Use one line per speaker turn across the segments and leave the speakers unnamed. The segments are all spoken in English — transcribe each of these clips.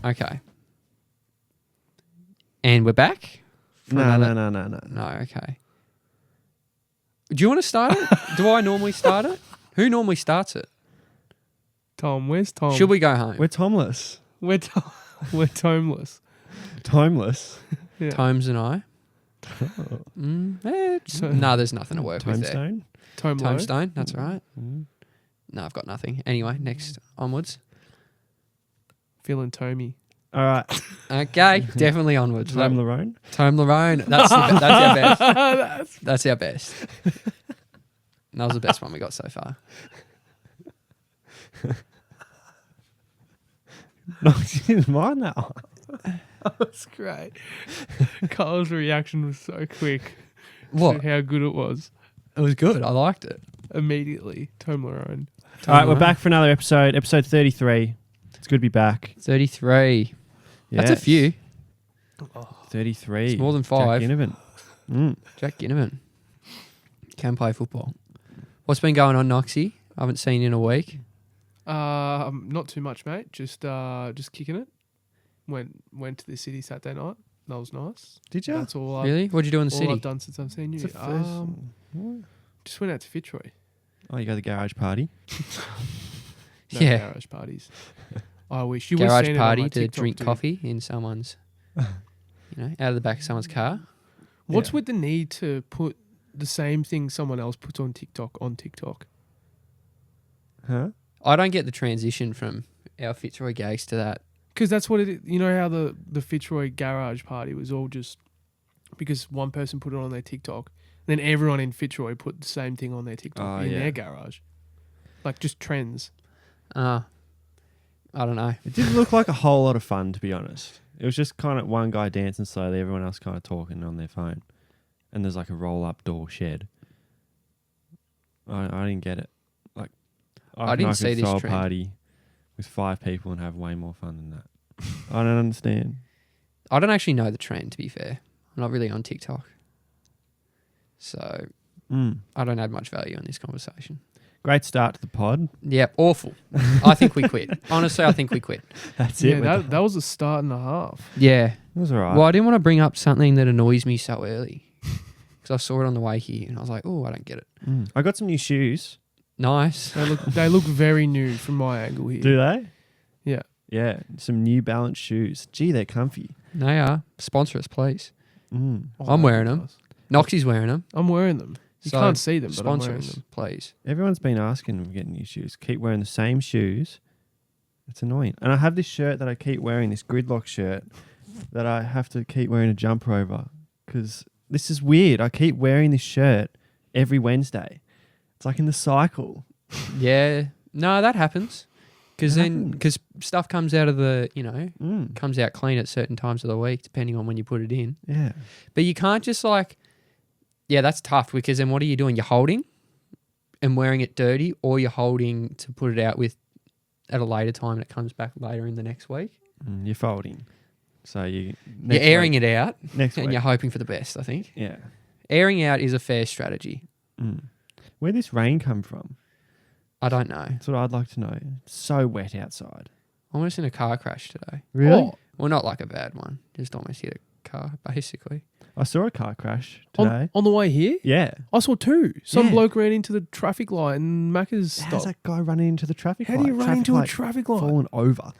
Okay. And we're back?
No.
No, okay. Do you want to start it? Do I normally start it? Who normally starts it?
Tom, where's Tom?
Should we go home?
We're Tomless.
We're Tomeless.
Timeless.
Yeah.
Tomes and I. There's nothing to work with there.
Tomestone.
Tomestone, that's right. No, I've got nothing. Anyway, next onwards.
Feeling Tommy.
All right.
Okay, definitely onwards.
Toblerone.
Toblerone. That's our best. That's our best. That was the best one we got so far.
No, she didn't mind that one.
That was great. Carl's reaction was so quick.
What?
To how good it was.
It was good. I liked it.
Immediately. Toblerone.
All right, we're back for another episode. Episode 33. It's good to be back.
33. That's a few.
33.
It's more than 5.
Jack Ginnivan.
Jack Ginnivan. Can play football. What's been going on, Noxie? I haven't seen you in a week.
Not too much, mate. Just kicking it. Went to the city Saturday night. That was nice.
Did you?
That's all.
Really? What'd you do in the
all
city?
I've done since I've seen you.
It's the first.
Just went out to Fitzroy.
Oh, you go to the garage party?
No
Yeah.
garage parties. I wish you would have
Garage
seen it on
party
my
to
TikTok,
drink
dude.
coffee in someone's, out of the back of someone's car.
What's
Yeah.
with the need to put the same thing someone else puts on TikTok?
Huh?
I don't get the transition from our Fitzroy gags to that.
Because that's what it is. You know how the Fitzroy garage party was all just because one person put it on their TikTok. Then everyone in Fitzroy put the same thing on their TikTok in their garage. Like just trends.
I don't know.
It didn't look like a whole lot of fun, to be honest. It was just kind of one guy dancing slowly, everyone else kind of talking on their phone. And there's like a roll-up door shed. I didn't get it. Like,
I didn't see this
throw a
trend.
party with 5 people and have way more fun than that. I don't understand.
I don't actually know the trend, to be fair. I'm not really on TikTok. So I don't add much value in this conversation.
Great start to the pod.
Yeah, awful. I think we quit. Honestly, I think we quit.
That's
Yeah,
it.
that was a start and a half.
Yeah.
It was all right.
Well, I didn't want to bring up something that annoys me so early. Because I saw it on the way here and I was like, oh, I don't get it.
I got some new shoes.
Nice.
They look very new from my angle here.
Do they?
Yeah.
Yeah, some New Balance shoes. Gee, they're comfy.
They are. Sponsor us, please.
Oh,
I'm wearing them.
nice.
Noxie's wearing them.
I'm wearing them. You
So
can't see them, but I'm
Sponsor
wearing
us,
them.
please.
Everyone's been asking to get new shoes. Keep wearing the same shoes. It's annoying. And I have this shirt that I keep wearing, this gridlock shirt, that I have to keep wearing a jumper over. Because this is weird. I keep wearing this shirt every Wednesday. It's like in the cycle.
Yeah. No, that happens. Because stuff comes out of the, comes out clean at certain times of the week, depending on when you put it in.
Yeah.
But you can't just that's tough because then what are you doing? You're holding and wearing it dirty, or you're holding to put it out with at a later time and it comes back later in the next week.
You're folding. So you're
airing it out
next
and
week.
you're hoping for the best, I think.
Yeah.
Airing out is a fair strategy.
Where'd this rain come from?
I don't know.
That's what I'd like to know. It's so wet outside.
Almost in a car crash today.
Really?
Oh,
Well, not like a bad one. Just almost hit a car, basically.
I saw a car crash today.
on the way here,
Yeah.
I saw 2. Some
Yeah.
bloke ran into the traffic light and Macca's
How's
stopped.
that guy running into the traffic light?
How do you run into a traffic light?
Falling over.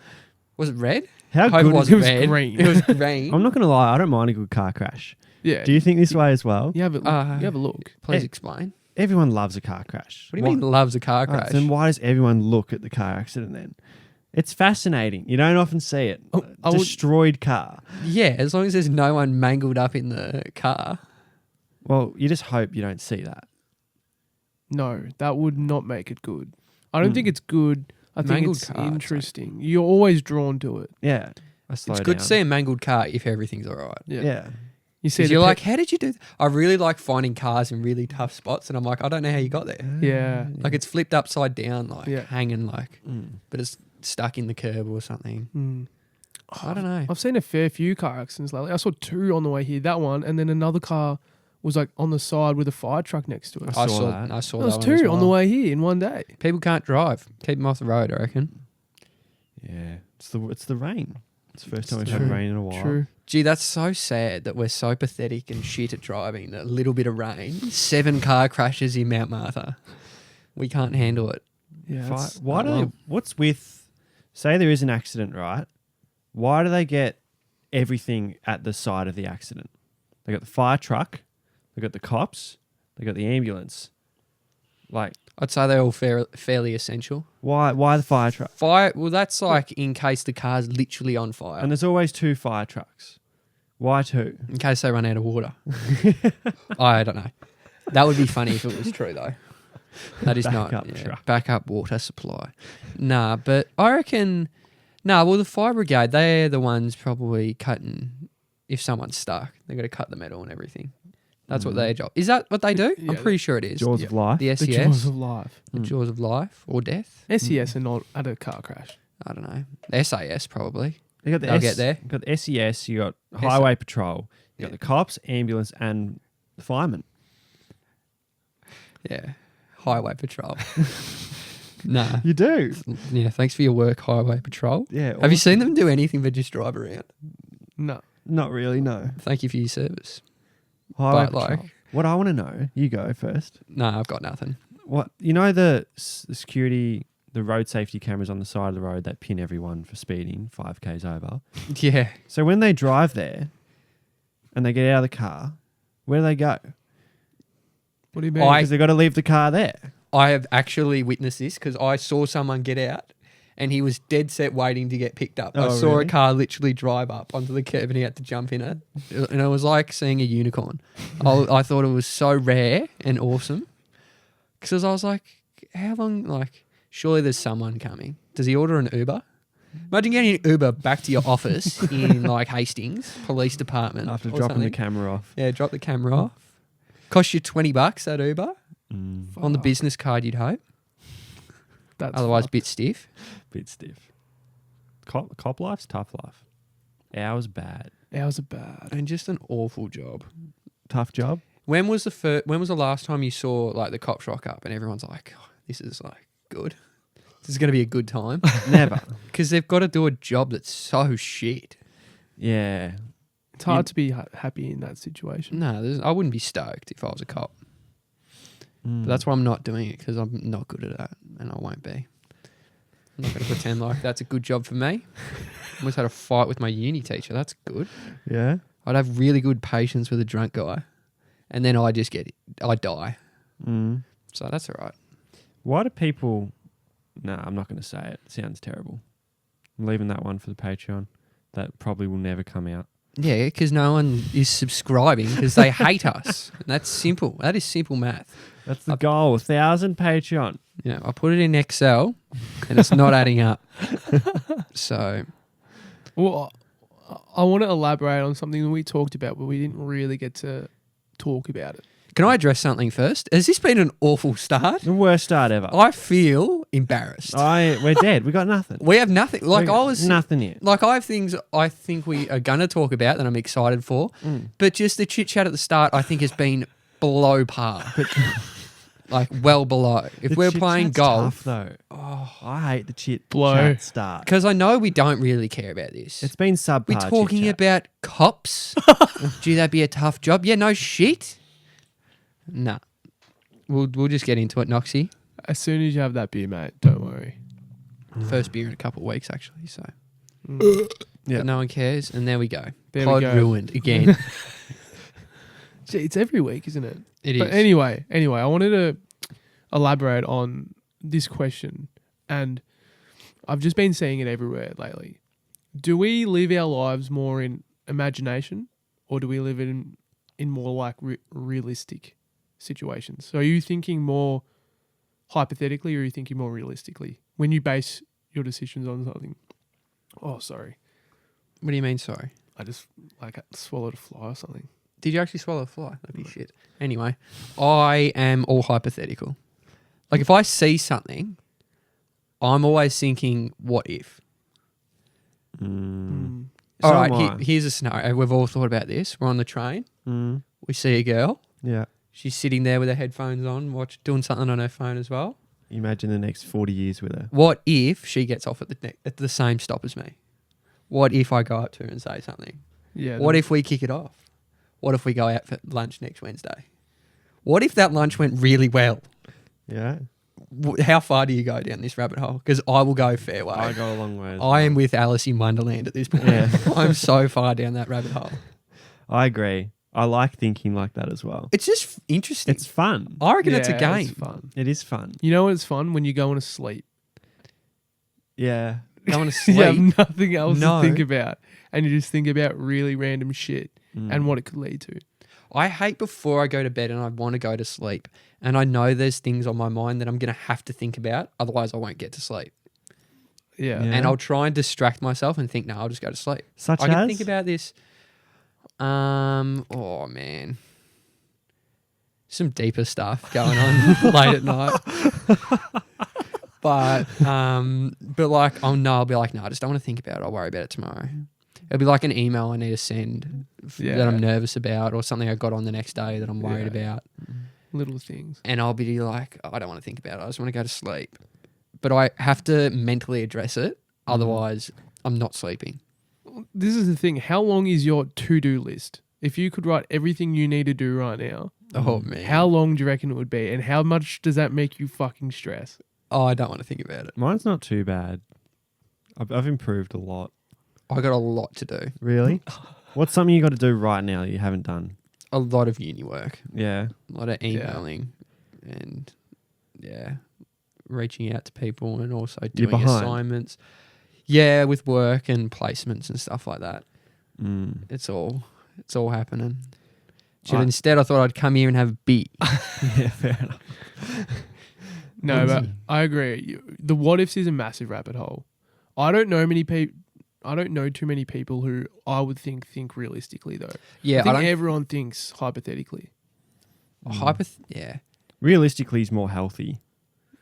Was it red?
How
Hope
good
it wasn't
It was
red.
green.
It was green.
I'm not going to lie. I don't mind a good car crash.
Yeah.
Do you think this way as well?
You have a look.
Please
Eh,
explain.
Everyone loves a car crash.
What do you mean loves a car crash?
Then why does everyone look at the car accident then? It's fascinating. You don't often see it. Destroyed car.
Yeah, as long as there's no one mangled up in the car.
Well, you just hope you don't see that.
No, that would not make it good. I don't think it's good. I think
Mangled
it's
car, it's
interesting. You're always drawn to it.
Yeah. I slow
It's good
down.
to see a mangled car if everything's all right.
Yeah.
You see,
Because you're like, how did you do that? I really like finding cars in really tough spots, and I'm like, I don't know how you got there.
yeah.
Like it's flipped upside down, like
Yeah.
hanging, like,
Mm.
but it's stuck in the curb or something.
Mm.
I don't know.
I've seen a fair few car accidents lately. I saw 2 on the way here. That one, and then another car was like on the side with a fire truck next to it.
I saw that.
I saw
There was
that
2
one as
on the
well.
way here in one day.
People can't drive. Keep them off the road, I reckon.
Yeah. It's the rain. It's the first time we've
True.
had rain in a while.
True.
Gee, that's so sad that we're so pathetic and shit at driving. A little bit of rain, 7 car crashes in Mount Martha. We can't handle it.
Yeah.
Why do they, what's with, say there is an accident, right? Why do they get everything at the side of the accident? They got the fire truck, they got the cops, they got the ambulance. Like,
I'd say they're all fairly essential.
why the fire truck?
Fire, well, that's like in case the car's literally on fire.
And there's always 2 fire trucks. Why 2?
In case they run out of water. I don't know. That would be funny if it was true, though. That is
Backup
not. Yeah,
truck.
backup water supply. Nah, but I reckon. Nah, well, the fire brigade, they're the ones probably cutting. If someone's stuck, they've got to cut the metal and everything. That's what their job. Is that what they do?
Yeah,
I'm pretty sure it is.
Jaws of life.
The SES.
The jaws of life.
The jaws of life or death.
SES are not at a car crash.
I don't know. The SAS probably.
You got the
They'll get there.
You got the SES, you got highway patrol, you got
Yeah.
the cops, ambulance, and the firemen.
Yeah. Highway patrol. Nah.
You do.
Yeah, thanks for your work, Highway Patrol.
Yeah.
Have you seen them do anything but just drive around?
No.
Not really, no.
Thank you for your service.
Highway
But,
patrol.
like-
What I want to know, you go first.
No, I've got nothing.
What you know the security, the road safety cameras on the side of the road that pin everyone for speeding 5k's over.
Yeah.
So when they drive there, and they get out of the car, where do they go?
What do you mean?
Because they got to leave the car there.
I have actually witnessed this because I saw someone get out and he was dead set waiting to get picked up. I
Oh,
saw
really?
a car literally drive up onto the curb and he had to jump in it. And it was like seeing a unicorn. I thought it was so rare and awesome because I was like, how long, like, surely there's someone coming. Does he order an Uber? Imagine getting an Uber back to your office in like Hastings Police Department.
After
or
dropping the
something.
camera off.
Yeah, drop the camera off. Cost you $20 that Uber on the
Fuck.
business card, you'd hope.
That's
Otherwise,
fucked.
bit stiff.
Bit stiff. Cop life's tough life. Ours bad.
Ours are bad.
And just an awful job.
Tough job.
When was the last time you saw like the cops rock up and everyone's like, oh, this is like good. This is going to be a good time
Never.
because they've got to do a job that's so shit.
Yeah.
It's hard to be happy in that situation.
No, I wouldn't be stoked if I was a cop. But that's why I'm not doing it because I'm not good at that and I won't be. I'm not going to pretend like that's a good job for me. I almost had a fight with my uni teacher. That's good.
Yeah.
I'd have really good patience with a drunk guy and then I die.
Mm.
So that's all right.
Why do people... Nah, I'm not going to say it. It sounds terrible. I'm leaving that one for the Patreon. That probably will never come out.
Yeah, because no one is subscribing because they hate us. And that's simple. That is simple math.
That's the goal. 1,000 Patreon.
You know, I put it in Excel and it's not adding up. So,
Well, I want to elaborate on something that we talked about, but we didn't really get to talk about it.
can I address something first? Has this been an awful start?
The worst start ever.
I feel embarrassed.
We're dead. We got nothing.
We have nothing. Like
We got
I was
nothing yet.
Like I have things I think we are going to talk about that I'm excited for. But just the chit chat at the start I think has been below par. Like well below. If
The
we're
chit
playing
chat's
golf,
tough, though. I hate the chit
Blow.
chat start.
because I know we don't really care about this.
It's been subpar.
We're talking
chit-chat.
about cops. Gee, that'd be a tough job. Yeah, no shit. Nah. We'll just get into it, Noxie.
As soon as you have that beer, mate, don't worry.
First beer in a couple of weeks, actually. So,
Yeah.
but no one cares, and there we go.
There we
Pod
go.
ruined again.
Gee, it's every week, isn't it?
It is.
But anyway, I wanted to elaborate on this question, and I've just been seeing it everywhere lately. Do we live our lives more in imagination, or do we live in more like realistic situations? So are you thinking more hypothetically, or are you thinking more realistically when you base your decisions on something? Oh, sorry.
What do you mean? Sorry.
I just swallowed a fly or something.
Did you actually swallow a fly? That'd be shit. Anyway, I am all hypothetical. Like if I see something, I'm always thinking, what if?
Mm.
All
So
right,
am I.
here's a scenario. We've all thought about this. We're on the train.
Mm.
We see a girl.
Yeah.
She's sitting there with her headphones on, doing something on her phone as well.
Imagine the next 40 years with her.
What if she gets off at the same stop as me? What if I go up to her and say something?
Yeah.
What if we kick it off? What if we go out for lunch next Wednesday? What if that lunch went really well?
Yeah.
How far do you go down this rabbit hole? Because I will go fair way.
I go a long way.
I am with Alice in Wonderland at this point.
Yeah.
I'm so far down that rabbit hole.
I agree. I like thinking like that as well.
It's just interesting.
It's fun.
I reckon it's a
It's
game.
fun.
It is fun.
You know what's fun? When you go to sleep.
Yeah.
Going to
You
sleep.
have nothing else
No.
to think about. And you just think about really random shit
Mm.
and what it could lead to.
I hate before I go to bed and I want to go to sleep. And I know there's things on my mind that I'm going to have to think about. Otherwise, I won't get to sleep.
Yeah.
Yeah.
And I'll try and distract myself and think, no, I'll just go to sleep.
Such
I
as?
can think about this. Oh, man. Some deeper stuff going on late at night. But like, I'll be like, no, I just don't want to think about it. I'll worry about it tomorrow. It'll be like an email I need to send that I'm nervous about, or something I got on the next day that I'm worried about.
Little things.
And I'll be like, I don't want to think about it. I just want to go to sleep. But I have to mentally address it. Otherwise, I'm not sleeping.
This is the thing. How long is your to-do list? If you could write everything you need to do right now,
Oh, man.
how long do you reckon it would be? And how much does that make you fucking stress?
Oh, I don't want to think about it.
Mine's not too bad. I've improved a lot.
I got a lot to do.
Really? What's something you got to do right now that you haven't done?
A lot of uni work.
Yeah.
A lot of emailing and, reaching out to people and also
You're
doing
behind.
assignments. Yeah, with work and placements and stuff like that.
Mm.
It's all happening. Instead, I thought I'd come here and have a beer.
Yeah, fair enough.
No, but I agree. The what ifs is a massive rabbit hole. I don't know too many people who I would think realistically though.
Yeah,
I think everyone thinks hypothetically.
Yeah.
Realistically, is more healthy.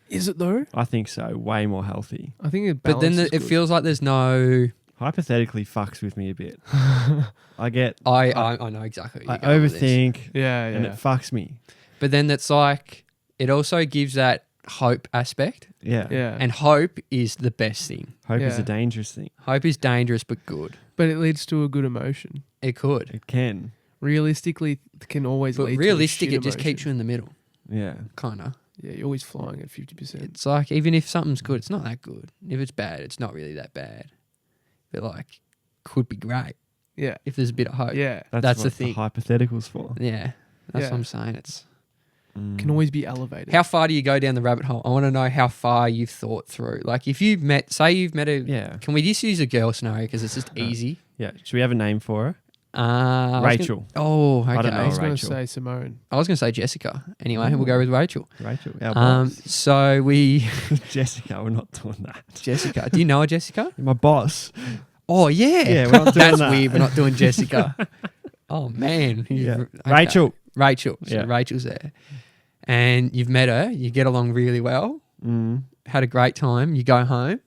Is it though?
I think so. Way more healthy.
I think it.
But then it feels like there's no.
Hypothetically, fucks with me a bit. I
I know exactly.
I
What you're going with this.
overthink,
Yeah,
and it fucks me.
But then that's like it also gives that hope aspect,
Yeah.
Yeah.
and hope is the best thing.
Hope is
Yeah.
a dangerous thing.
Hope is dangerous but good.
But it leads to a good emotion.
It could,
It can.
Realistically, it can always
but
lead
realistic,
to a
it just keeps you in the middle,
Yeah.
kind of.
Yeah, you're always flying at 50%.
It's like even if something's good, it's not that good. If it's bad, it's not really that bad. But like, could be great
Yeah.
if there's a bit of hope.
Yeah.
That's the
what
thing.
hypotheticals for.
Yeah, that's
Yeah.
what I'm saying. It's
Can always be elevated.
how far do you go down the rabbit hole? I want to know how far you've thought through. Like if you've met a.
Yeah.
Can we just use a girl scenario because it's just easy?
Yeah. Should we have a name for her?
I was
Rachel.
okay.
I don't know.
I was going to
Rachel.
say Simone.
I was going to say Jessica. Anyway, we'll go with Rachel.
Rachel. Our boss.
So we
Jessica, we're not doing that.
Jessica. Do you know a Jessica?
My boss.
Oh yeah.
Yeah, we're not doing
That's
that.
weird. We're not doing Jessica. Oh man.
Yeah.
Okay.
Rachel.
Rachel. So
Yeah.
Rachel's there, and you've met her. You get along really well.
Mm.
Had a great time. You go home.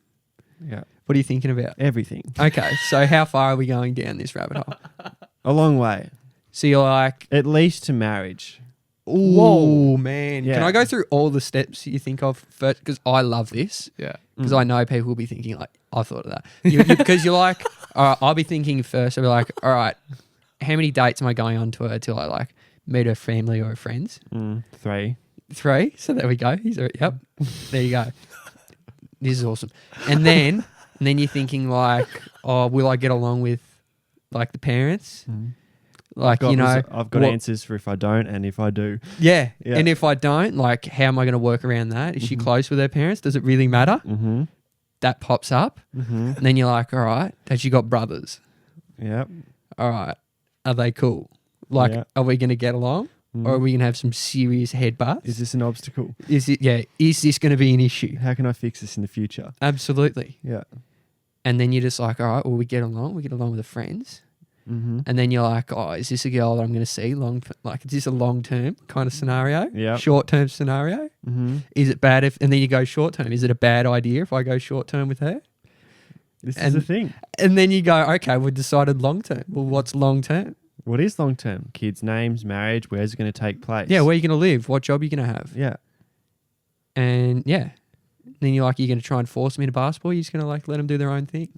Yeah.
What are you thinking about?
Everything.
Okay, so how far are we going down this rabbit hole?
A long way.
So you're like,
At least to marriage.
whoa, man.
Yeah.
Can I go through all the steps you think of first? Because I love this.
Yeah.
Because I know people will be thinking like, I thought of that. Because you're like, all right, I'll be thinking first. I'll be like, all right, how many dates am I going on to her till I like meet her family or her friends?
3.
3. So there we go. Yep. There you go. This is awesome. And then you're thinking like, oh, will I get along with like the parents? Like,
I've got
what-
answers for if I don't and if I do.
Yeah.
Yeah.
And if I don't, like, how am I going to work around that? Is she close with her parents? Does it really matter?
Mm-hmm.
That pops up.
Mm-hmm.
And then you're like, all right, has she got brothers?
Yep.
All right. Are they cool? Like,
Yeah.
are we going to get along? Or are we going to have some serious headbutts?
Is this an obstacle?
Is this going to be an issue?
How can I fix this in the future?
Absolutely.
Yeah.
And then you're just like, all right, well, we get along with the friends.
Mm-hmm.
And then you're like, oh, is this a girl that I'm going to see is this a long-term kind of scenario?
Yeah.
Short-term scenario?
Mm-hmm.
Is it bad and then you go short-term. Is it a bad idea if I go short-term with her?
This is
And-
the thing.
And then you go, okay, we've decided long-term. Well, what's long-term?
What is long term? Kids' names, marriage, where's it going to take place?
Yeah, where are you going to live? What job are you going to have?
Yeah.
And yeah. Then you're like, you're going to try and force them into basketball? You're just going to like let them do their own thing?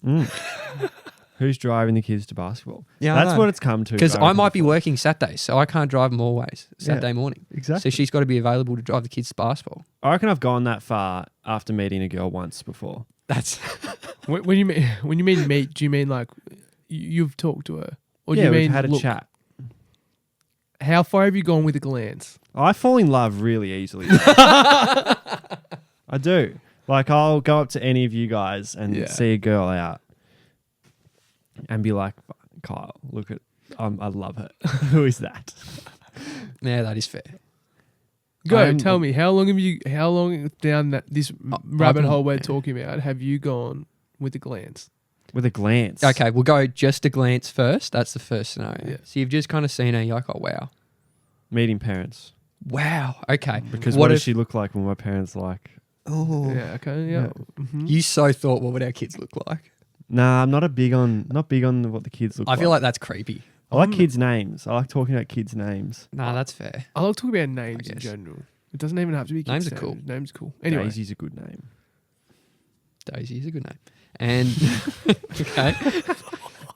Who's driving the kids to basketball?
Yeah,
That's what it's come to.
Because I might be
before.
working Saturdays, so I can't drive them always Saturday morning.
Exactly.
So she's got to be available to drive the kids to basketball.
I reckon I've gone that far after meeting a girl once before.
That's
When you mean meet, do you mean like you've talked to her, or do
yeah,
you mean
we've had a
look,
chat.
How far have you gone with a glance?
I fall in love really easily. I do. Like, I'll go up to any of you guys and see a girl out and be like, Kyle, look at, I love her. Who is that?
yeah, that is fair.
Go, tell me, how long down this rabbit hole we're talking about have you gone with a glance?
With a glance.
Okay, we'll go just a glance first. That's the first scenario.
Yeah.
So you've just kind of seen her, you're like, oh, wow.
Meeting parents.
Wow, okay.
Because what does she look like when my parents are like?
Oh.
Yeah, okay, yeah. Mm-hmm.
You so thought, what would our kids look like?
Nah, I'm not big on what the kids look like.
I feel like that's creepy.
I like kids' names. I like talking about kids' names.
Nah, that's fair.
I like talking about names in
guess.
general. It doesn't even have to be kids'
Names are cool.
Names are cool. Anyway.
Daisy's a good name.
Daisy is a good name. And, okay.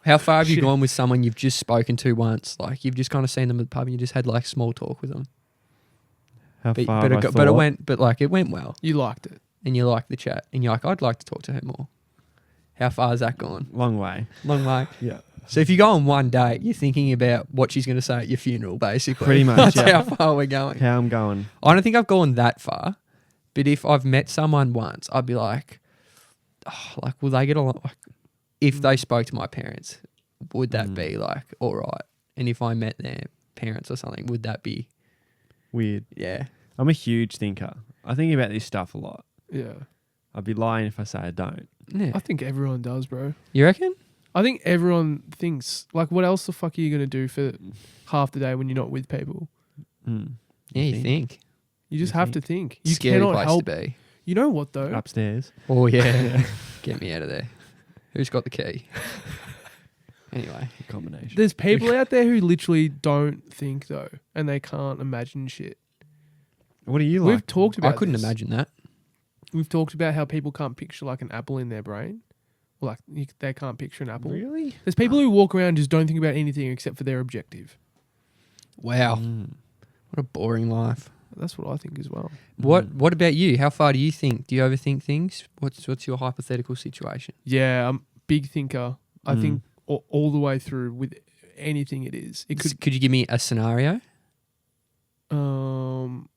How far have you gone with someone you've just spoken to once? Like, you've just kind of seen them at the pub and you just had, like, small talk with them.
How
But,
far
but,
have I
it, but it
thought?
went, but, like, it went well.
You liked it.
And you liked the chat. And you're like, I'd like to talk to her more. How far has that gone?
Long way.
Long way.
Yeah.
So if you go on one date, you're thinking about what she's going to say at your funeral, basically.
Pretty much,
That's
yeah.
how far we're going.
How I'm going.
I don't think I've gone that far, but if I've met someone once, I'd be like, will they get along? Like, if they spoke to my parents, would that be like all right? And if I met their parents or something, would that be
Weird.
yeah?
I'm a huge thinker. I think about this stuff a lot.
Yeah.
I'd be lying if I say I don't.
Yeah.
I think everyone does, bro.
You reckon?
I think everyone thinks, like, what else the fuck are you going to do for half the day when you're not with people?
Mm.
Yeah, you think?
You just
You
have to think. You
Scary
cannot
place
help.
to be.
You know what, though?
Upstairs.
Oh yeah. Get me out of there. Who's got the key? Anyway.
A combination.
There's people out there who literally don't think, though, and they can't imagine shit.
What do you like?
We've talked about
I couldn't
this.
imagine that.
We've talked about how people can't picture, like, an apple in their brain. Or, like, they can't picture an apple.
Really?
There's people who walk around and just don't think about anything except for their objective.
Wow.
Mm.
What a boring life.
That's what I think as well.
What about you? How far do you think? Do you overthink things? What's your hypothetical situation?
Yeah, I'm a big thinker. I
Mm.
think all the way through with anything it is. It could.
Could you give me a scenario?
All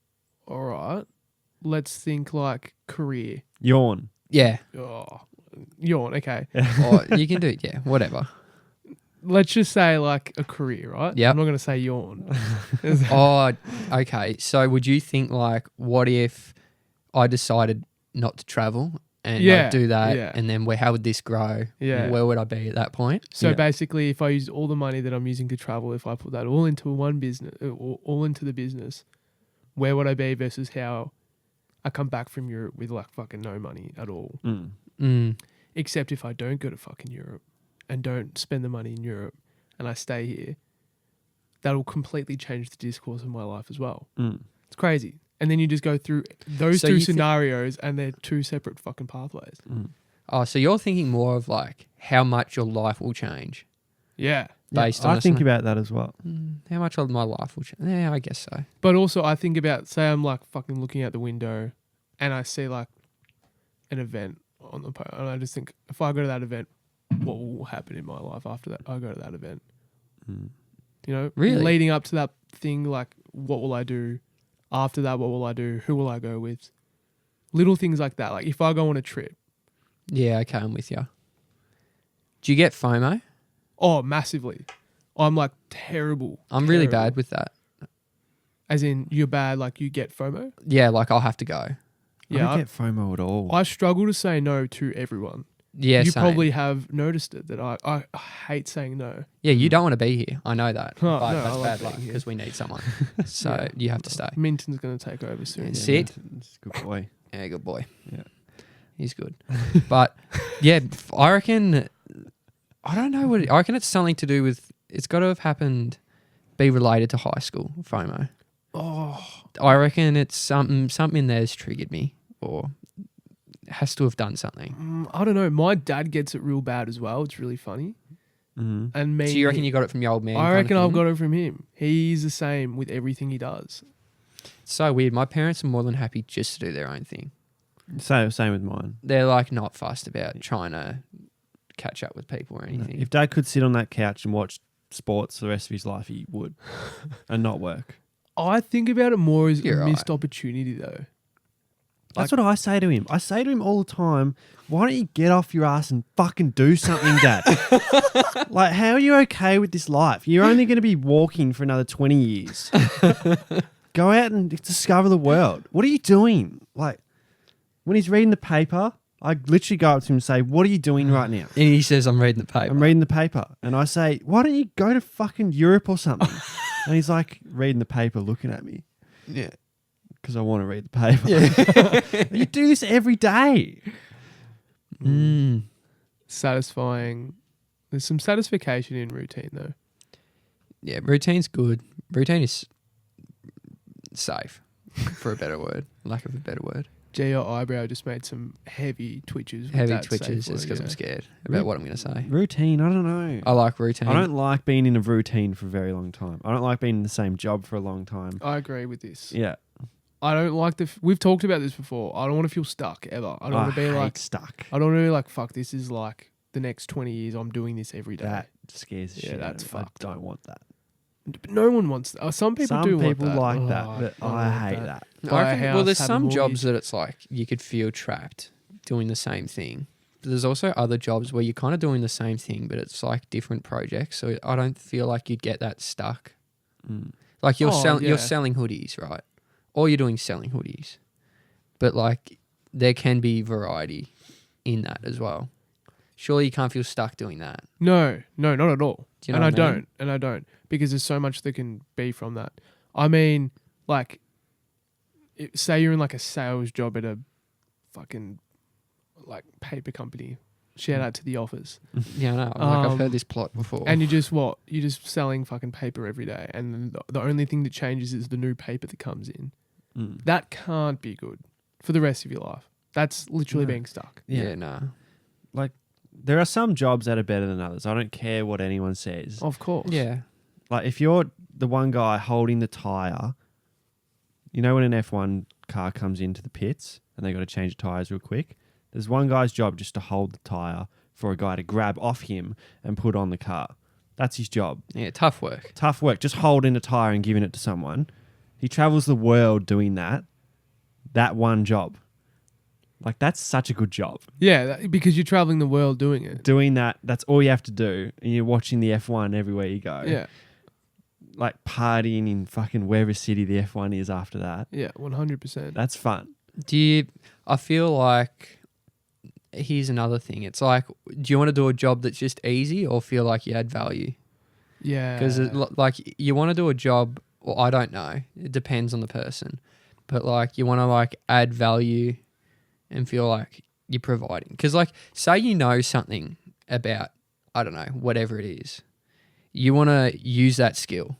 right. Let's think like career.
Yawn.
Yeah.
Oh, yawn. Okay.
Or you can do it. Yeah. Whatever.
Let's just say like a career, right?
Yep.
I'm not going to say yawn.
Oh, okay. So would you think like, what if I decided not to travel and I'd do that,
yeah.
and then how would this grow?
Yeah.
Where would I be at that point?
So
Yeah.
basically, if I use all the money that I'm using to travel, if I put that all into one business, all into the business, where would I be versus how I come back from Europe with like fucking no money at all?
Mm.
Mm.
Except if I don't go to fucking Europe and don't spend the money in Europe and I stay here, that'll completely change the discourse of my life as well.
Mm.
It's crazy. And then you just go through those
So
two
you thi-
scenarios and they're two separate fucking pathways.
Mm.
Oh, so you're thinking more of like how much your life will change
Yeah.
based
Yeah,
on
I think about that as well.
how much of my life will change. Yeah, I guess so.
But also I think about, say I'm like fucking looking out the window and I see like an event on the and I just think, if I go to that event, what will happen in my life after that? I go to that event.
Mm.
You know,
Really?
leading up to that thing, like what will I do? After that, what will I do? Who will I go with? Little things like that. Like if I go on a trip,
Yeah, okay, I'm with you. Do you get FOMO?
oh, massively. I'm like terrible.
I'm really
Terrible.
bad with that.
As in, you're bad, like you get FOMO?
Yeah, like I'll have to go.
Yeah.
I don't get FOMO at all.
I struggle to say no to everyone.
Yeah,
you
same.
probably have noticed it that I hate saying no.
Yeah, you don't want to be here. I know that.
Oh,
but
no,
that's
I like
bad
being
luck
here.
because we need someone. So
Yeah.
you have to stay.
Minton's going to take over soon.
Yeah. Sid?
It's a good boy.
Yeah, good boy.
Yeah.
He's good. But yeah, I reckon, I don't know what, I reckon it's something to do with, it's got to have happened, be related to high school, FOMO.
Oh,
I reckon it's something in there's triggered me or has to have done something.
I don't know. My dad gets it real bad as well. It's really funny.
Mm-hmm.
And me.
So you reckon you got it from your old man?
I reckon I've got it from him. He's the same with everything he does.
It's so weird. My parents are more than happy just to do their own thing.
Same with mine.
They're like not fussed about trying to catch up with people or anything.
If Dad could sit on that couch and watch sports for the rest of his life, he would, and not work.
I think about it more as
You're
a
right.
missed opportunity, though.
That's what I say to him. I say to him all the time, why don't you get off your ass and fucking do something, Dad? Like, how are you okay with this life? You're only going to be walking for another 20 years. Go out and discover the world. What are you doing? Like, when he's reading the paper, I literally go up to him and say, what are you doing right now?
And he says, I'm reading the paper.
I'm reading the paper. And I say, why don't you go to fucking Europe or something? And he's like, reading the paper, looking at me.
Yeah.
Because I want to read the paper.
Yeah.
You do this every day.
Satisfying. There's some satisfaction in routine, though.
Yeah, routine's good. Routine is safe, for a better word. Lack of a better word.
Gee, your eyebrow just made some heavy twitches. with
Heavy
that
twitches
safe
is because
word,
I'm scared about what I'm going to say.
Routine, I don't know.
I like routine.
I don't like being in a routine for a very long time. I don't like being in the same job for a long time.
I agree with this.
Yeah.
I don't like we've talked about this before. I don't want to feel stuck ever. I don't want to be
hate
like
stuck.
I don't want to be like, fuck, this is like the next 20 years I'm doing this every day.
That scares the
Yeah,
shit out
that's
of me.
fucked.
I don't want that.
But no one wants that. Some people do want that.
like
Oh,
that, but I hate that.
Buy a
I reckon,
house,
well, there's
have a
some jobs
mortgage.
that it's like you could feel trapped doing the same thing. But there's also other jobs where you're kind of doing the same thing, but it's like different projects. So I don't feel like you'd get that stuck. Like you're
Oh, yeah.
you're selling hoodies, right? All you're doing is selling hoodies. But like there can be variety in that as well. Surely you can't feel stuck doing that.
No, not at all.
Do you know what I mean?
I don't. Because there's so much that can be from that. I mean, like, say you're in like a sales job at a fucking like paper company. Shout out to the office.
Yeah, I know. I've heard this plot before.
And you're just selling fucking paper every day. And then the only thing that changes is the new paper that comes in. That can't be good for the rest of your life. That's literally being stuck.
yeah, nah.
Like, there are some jobs that are better than others. I don't care what anyone says.
Of course.
Yeah.
Like, if you're the one guy holding the tyre, you know when an F1 car comes into the pits and they got to change the tyres real quick? There's one guy's job just to hold the tyre for a guy to grab off him and put on the car. That's his job.
Yeah, tough work.
Tough work, just holding a tyre and giving it to someone. He travels the world doing that one job. Like, that's such a good job.
Yeah, because you're traveling the world doing it.
Doing that, that's all you have to do. And you're watching the F1 everywhere you go.
Yeah.
Like, partying in fucking wherever city the F1 is after that.
Yeah, 100%.
That's fun.
I feel like, here's another thing. It's like, do you want to do a job that's just easy or feel like you add value?
Yeah.
Because like you want to do a job, well, I don't know. It depends on the person. But like you want to like add value and feel like you're providing. Because like say you know something about, I don't know, whatever it is. You want to use that skill,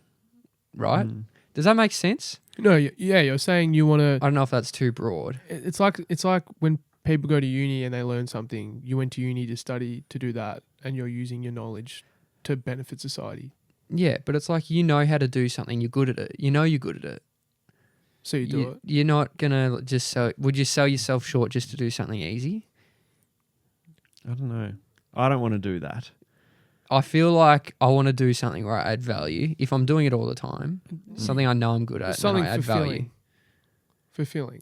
right? Does that make sense?
No, yeah, you're saying you want to.
I don't know if that's too broad.
It's like when people go to uni and they learn something. You went to uni to study to do that, and you're using your knowledge to benefit society.
Yeah, but it's like you know how to do something. You're good at it. You know you're good at it.
So you do it.
You're not gonna just sell. Would you sell yourself short just to do something easy?
I don't know. I don't want to do that.
I feel like I want to do something where I add value. If I'm doing it all the time, something I know I'm good at,
Something
and I add value.
Fulfilling.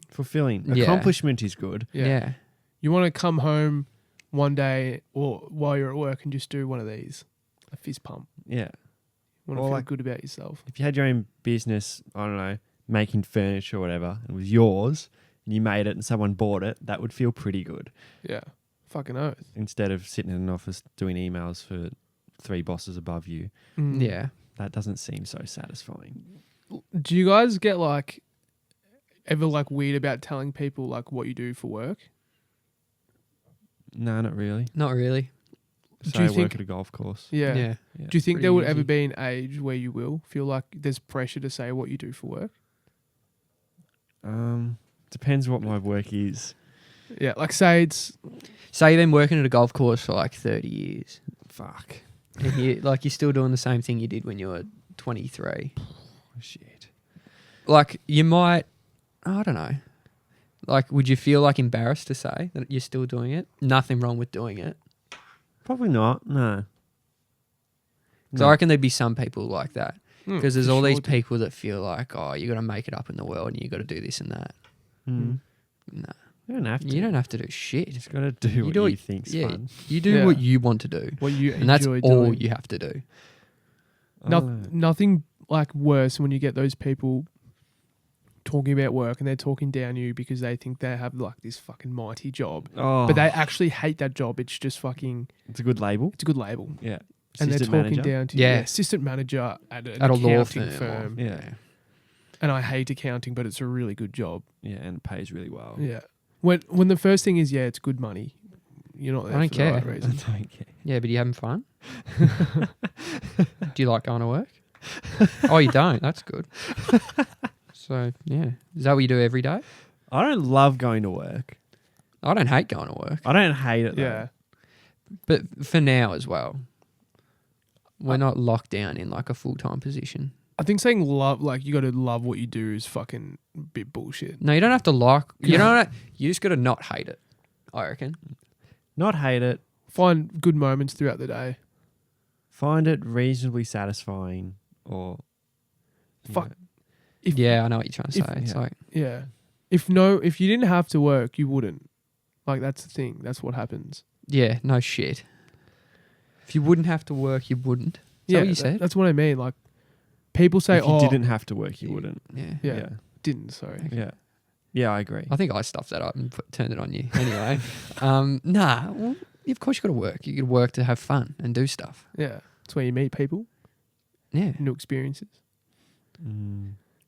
Yeah.
Accomplishment is good.
Yeah.
You want to come home one day or while you're at work and just do one of these, a fist pump.
Yeah.
You want to
Or
feel
like-
good about yourself.
If you had your own business, I don't know, making furniture or whatever, and it was yours, and you made it and someone bought it, that would feel pretty good.
Yeah. Fucking oath.
Instead of sitting in an office doing emails for 3 bosses above you.
Yeah.
That doesn't seem so satisfying.
Do you guys get like ever like weird about telling people like what you do for work?
No, not really.
Not really.
So
you
I work
think-
at a golf course.
Yeah.
Yeah.
Yeah.
Do you think
Pretty
there would
easy.
ever be an age where you will feel like there's pressure to say what you do for work?
Depends what my work is.
Yeah, like say it's
Say you've been working at a golf course for like 30 years.
Fuck.
And you're still doing the same thing you did when you were 23.
Oh, shit.
Like you might, I don't know. Like, would you feel like embarrassed to say that you're still doing it? Nothing wrong with doing it.
Probably not. No.
Because I reckon there'd be some people like that. Because there's
for
all these
sure, dude.
people that feel like, oh, you got to make it up in the world and you got to do this and that.
Mm.
No,
You don't have to.
you don't have to do shit.
You just got to do what you think's fun.
You do
Yeah.
what you want to do.
What you
And that's
enjoy
all
doing.
you have to do.
Nothing like worse when you get those people talking about work and they're talking down you because they think they have like this fucking mighty job,
Oh,
but they actually hate that job. It's just fucking.
it's a good label.
It's a good label,
Yeah.
and they're
Assistant
talking
manager.
down to
Yeah.
assistant manager at an
At a law
accounting
firm.
firm.
Yeah.
And I hate accounting, but it's a really good job.
Yeah, and it pays really well.
Yeah. When the first thing is it's good money. You're not there
I don't
for the right
care.
I
reason.
don't care.
Yeah, but are you having fun? Do you like going to work? Oh, you don't? That's good. So, yeah. Is that what you do every day?
I don't love going to work.
I don't hate going to work.
I don't hate it though.
Yeah.
But for now as well. We're not locked down in like a full-time position.
I think saying love, like you got to love what you do, is fucking a bit bullshit.
No, you don't have to like. You
Yeah.
don't. You just got to not hate it. I reckon.
Not hate it.
Find good moments throughout the day.
Find it reasonably satisfying or
Fuck.
know,
If,
Yeah, I know what you're trying to say. It's
yeah.
like,
Yeah. If you didn't have to work, you wouldn't. Like that's the thing. That's what happens.
yeah, no shit. If you wouldn't have to work, you wouldn't. Is that what you said?
That's what I mean. Like people say,
if you
"Oh,
didn't have to work, you wouldn't.
Yeah.
yeah, didn't." Sorry.
Yeah. Yeah, I agree.
I think I stuffed that up and turned it on you. Anyway, nah. Well, of course you got to work. You got to work to have fun and do stuff.
Yeah, that's where you meet people,
Yeah.
new experiences.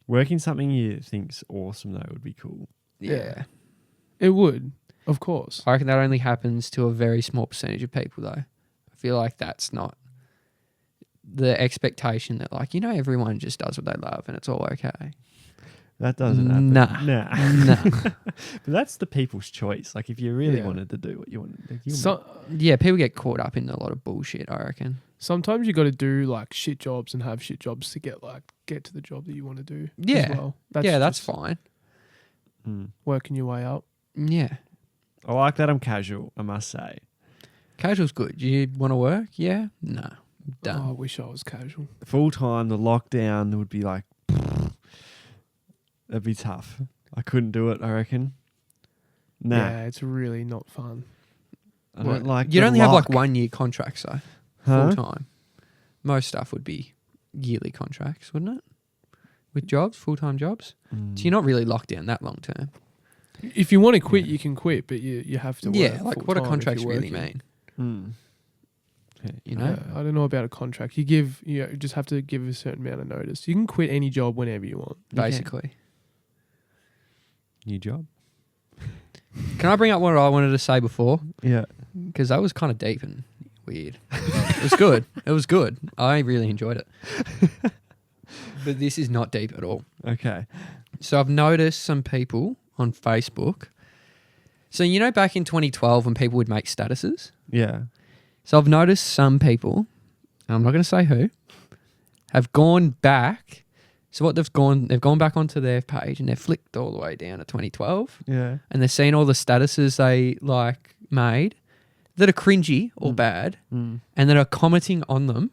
Working something you think's awesome though would be cool.
Yeah.
It would, of course.
I reckon that only happens to a very small percentage of people, though. I feel like that's not the expectation that, like, everyone just does what they love and it's all okay.
That doesn't happen.
Nah.
Nah. But that's the people's choice. Like if you really
Yeah.
wanted to do what you wanted to do.
So,
Yeah, people get caught up in a lot of bullshit, I reckon.
sometimes you got to do like shit jobs and have shit jobs to get to the job that you want to do.
Yeah.
as well. That's
That's
just
fine.
working your way up.
Yeah.
I like that I'm casual, I must say.
Casual's good. Do you want to work? Yeah? No.
Oh, I
Done.
wish I was casual.
Full time, the lockdown would be like, that'd be tough. I couldn't do it, I reckon. Nah.
Yeah, it's really not fun.
I don't like
You'd
the
only have like
lock.
1 year contracts, though.
Huh?
Full time. Most stuff would be yearly contracts, wouldn't it? With jobs, full time jobs. So you're not really locked down that long term.
If you want to quit, you can quit, but you have to.
Yeah,
work
like what do
full-time if
contracts
you're
really
working.
mean?
Okay.
You know?
I don't know about a contract. You just have to give a certain amount of notice. You can quit any job whenever you want.
You can.
Basically.
New job?
Can I bring up what I wanted to say before?
Yeah.
Because that was kind of deep and weird. It was good. It was good. I really enjoyed it. But this is not deep at all.
Okay.
So I've noticed some people on Facebook. So, back in 2012 when people would make statuses?
Yeah.
So I've noticed some people, and I'm not going to say who, have gone back. So what they've gone back onto their page and they've flicked all the way down to 2012
Yeah.
and they're seeing all the statuses they made that are cringy or bad and that are commenting on them.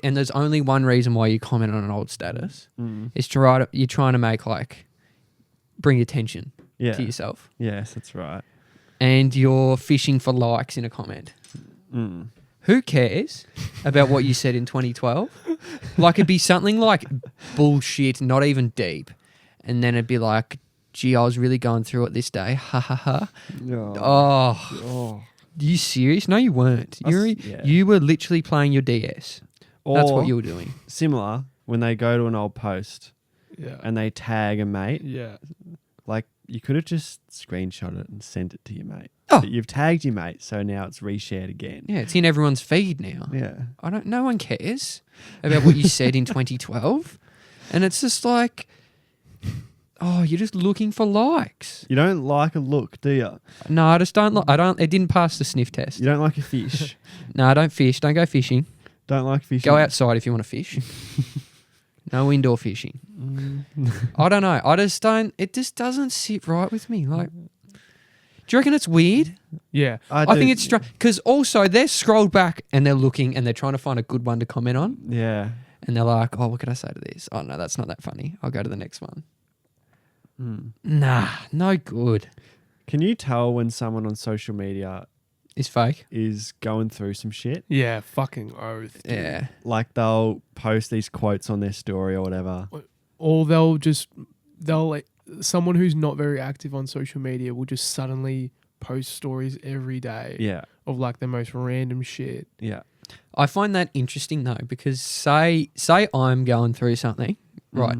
And there's only one reason why you comment on an old status is you're trying to make bring attention
Yeah.
to yourself.
Yes, that's right.
And you're fishing for likes in a comment. Who cares about what you said in 2012? It'd be something like bullshit, not even deep. And then it'd be like, gee, I was really going through it this day. Ha ha ha. Oh. You serious? No, you weren't. You were literally playing your DS. That's what you were doing.
Similar, when they go to an old post
Yeah.
and they tag a mate,
Yeah.
like you could have just screenshot it and sent it to your mate.
Oh.
But you've tagged your mate, so now it's reshared again.
Yeah, it's in everyone's feed now.
Yeah.
No one cares about what you said in 2012. And it's just like, Oh, you're just looking for likes.
You don't like a look, do you?
No, I just don't. I don't. It didn't pass the sniff test.
You don't like a fish.
No, I don't fish. Don't go fishing.
Don't like fishing.
Go outside if you want to fish. No indoor fishing. I don't know. I just don't. It just doesn't sit right with me. Like, do you reckon it's weird?
Yeah.
I think it's strange because also they're scrolled back and they're looking and they're trying to find a good one to comment on.
Yeah.
And they're like, oh, what could I say to this? Oh, no, that's not that funny. I'll go to the next one.
Mm.
Nah, no good.
Can you tell when someone on social media
It's fake.
is going through some shit?
Yeah, fucking oath. Dude.
Yeah.
Like they'll post these quotes on their story or whatever.
Or someone who's not very active on social media will just suddenly post stories every day
Yeah.
of like the most random shit.
Yeah.
I find that interesting though, because say I'm going through something, right?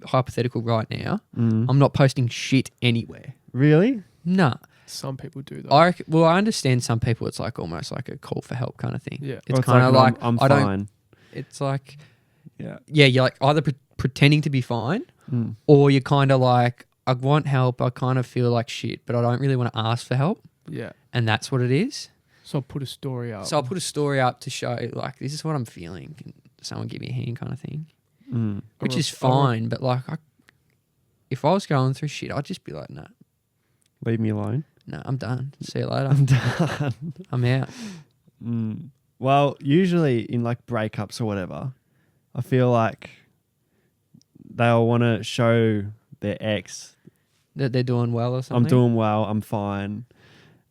Hypothetical right now. I'm not posting shit anywhere.
Really?
Nah.
Some people do though.
I understand some people it's like almost like a call for help kind of thing.
Yeah.
It's
Or
kind of like
I'm
I don't.
fine.
It's like
Yeah.
you're like either pretending to be fine, or you're kind of like I want help. I kind of feel like shit, but I don't really want to ask for help,
Yeah.
and that's what it is.
So I'll put a story up.
So I'll put a story up to show like this is what I'm feeling. Can someone give me a hand kind of thing, which is fine. But like, if I was going through shit, I'd just be like, no,
Leave me alone.
no, I'm done. See you later.
I'm done.
I'm out.
Well, usually in like breakups or whatever, I feel like they'll want to show their ex
That they're doing well or something.
I'm doing well, I'm fine.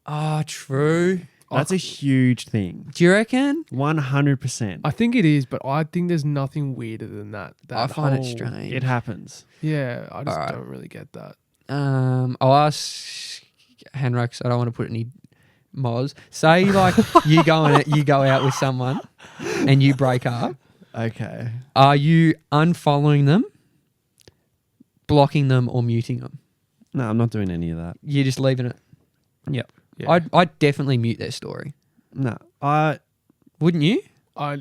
Oh, true.
That's a huge thing.
Do you reckon?
100%.
I think it is, but I think there's nothing weirder than that.
I find it
whole-
strange.
It happens.
Yeah, I just
Alright.
don't really get that.
I'll ask Henrik, 'cause I don't want to put any moz. Say like you go out with someone and you break up.
Okay.
Are you unfollowing them, blocking them, or muting them?
No, I'm not doing any of that.
You're just leaving it.
Yep.
Yeah.
I'd definitely mute their story.
No.
Wouldn't you?
If I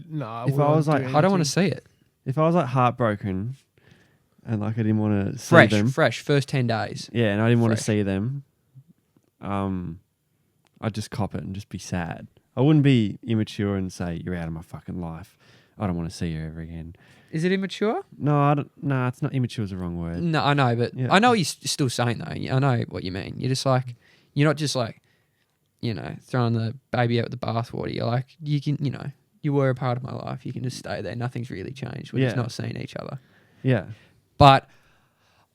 was like,
I don't want to see it.
If I was like heartbroken and like I didn't want to see them.
Fresh, first 10 days.
Yeah, and I didn't want to
Fresh.
see them. I'd just cop it and just be sad. I wouldn't be immature and say, you're out of my fucking life. I don't want to see you ever again.
Is it immature?
No, I don't. No, it's not. Immature is the wrong word.
No, I know, but
Yeah.
I know what you're still saying though. I know what you mean. You're just like, you're not just like, throwing the baby out with the bathwater. You're like, you can, you were a part of my life. You can just stay there. Nothing's really changed. We're just
Yeah.
not seeing each other.
Yeah.
But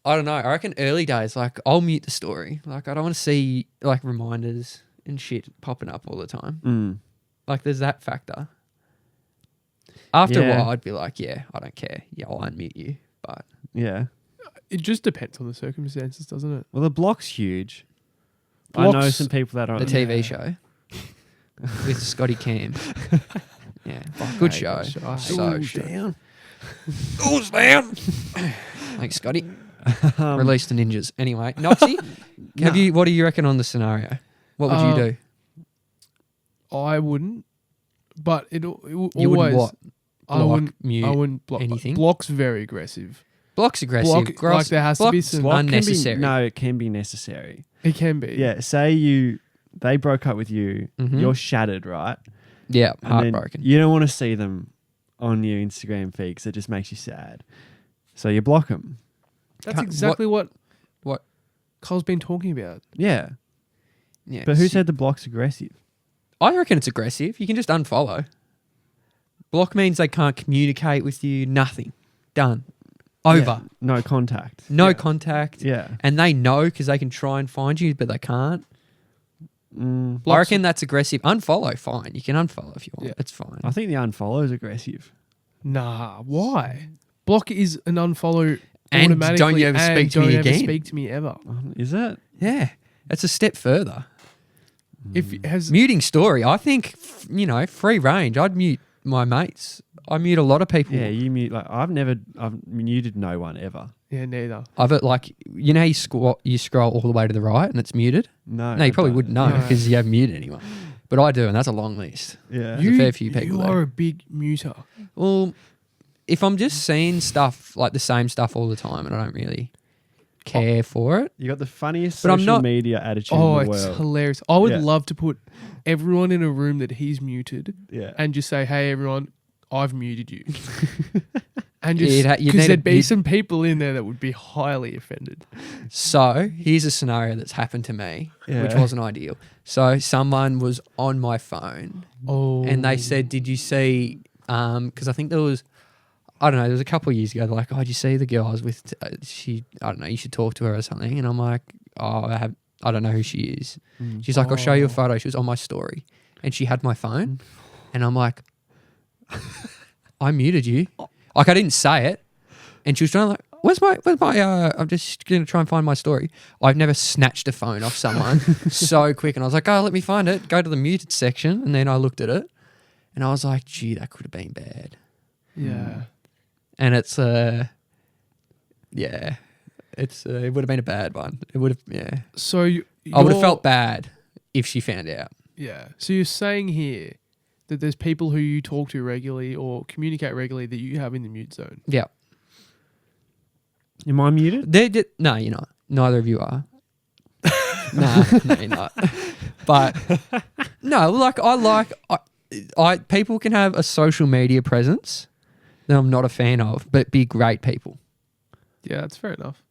I don't know. I reckon early days, like I'll mute the story. Like I don't want to see like reminders and shit popping up all the time. Like there's that factor. After a
Yeah.
while, I'd be like, yeah, I don't care. Yeah, I'll unmute you. But
Yeah.
It just depends on the circumstances, doesn't it?
Well, the block's huge. I know
Blocks-
some people that are
the TV show with Scotty Cam. Yeah, good
hate
show.
that show. I hate
So
that
shit.
down.
Who's down? Thanks, Scotty. Release the ninjas. Anyway, Noxie, what do you reckon on the scenario? What would you do?
I wouldn't, but it always.
You wouldn't what?
I
Block,
wouldn't.
mute,
I wouldn't block
anything?
Block's very aggressive.
Block's aggressive.
Block, like there has to be
block's
some.
Block can be-
unnecessary.
no, it can be necessary.
It can be.
Yeah. Say they broke up with you.
Mhm.
You're shattered, right?
Yeah,
And then
heartbroken.
you don't want to see them on your Instagram feed because it just makes you sad. So you block them.
That's
Can't-
exactly what
what-
Cole's been talking about.
Yeah.
Yeah,
But who said the block's aggressive?
I reckon it's aggressive. You can just unfollow. Block means they can't communicate with you. Nothing. Done. Over.
Yeah. No contact.
No
Yeah.
contact.
Yeah.
And they know because they can try and find you, but they can't. I
Blocks-
reckon that's aggressive. Unfollow, fine. You can unfollow if you want.
Yeah.
It's fine.
I think the unfollow is aggressive.
Nah, why? Block is an unfollow
And
automatically.
don't you ever
and
speak to
don't
me
ever
again.
speak to me ever.
Is it?
Yeah. It's a step further.
If it has
Muting story, I think, free range. I'd mute my mates. I mute a lot of people.
Yeah, you mute. Like I've muted no one ever.
yeah, neither.
I've how you scroll all the way to the right and it's muted?
No.
No, you probably
but-
wouldn't know
No.
because you haven't muted anyone. But I do, and that's a long list.
Yeah.
You- a fair few people
You
there.
are a big muter.
Well, if I'm just seeing stuff like the same stuff all the time and I don't really care for it.
You got the funniest
But I'm
social
not-
media attitude
Oh,
in the
it's
world.
hilarious. I would
Yeah.
love to put everyone in a room that he's muted
Yeah.
and just say, "Hey, everyone, I've muted you." And
Yeah,
just
you'd
because
need a-
there'd be
you'd-
some people in there that would be highly offended.
So here's a scenario that's happened to me, which
Yeah.
wasn't ideal. So someone was on my phone
Oh,
and they said, "Did you see?" Because I think there was, I don't know, there was a couple of years ago. They're like, "Oh, did you see the girl I was with? She, I don't know, you should talk to her or something." And I'm like, "Oh, I don't know who she is."
Mm.
She's like, "I'll show you a
Oh.
photo." She was on my story, and she had my phone, and I'm like, "I muted you." Like I didn't say it, and she was trying to like, "Where's my? I'm just gonna try and find my story." I've never snatched a phone off someone so quick, and I was like, "Oh, let me find it." Go to the muted section, and then I looked at it, and I was like, "Gee, that could have been bad."
yeah.
And it's yeah, it's it would have been a bad one. It would have, yeah.
So
I would have
you're-
felt bad if she found out.
Yeah. So you're saying here that there's people who you talk to regularly or communicate regularly that you have in the mute zone.
Yeah,
Am I muted?
no, you're not. Neither of you are. no, you're not. But no, like I people can have a social media presence that I'm not a fan of, but be great people.
Yeah, that's fair enough.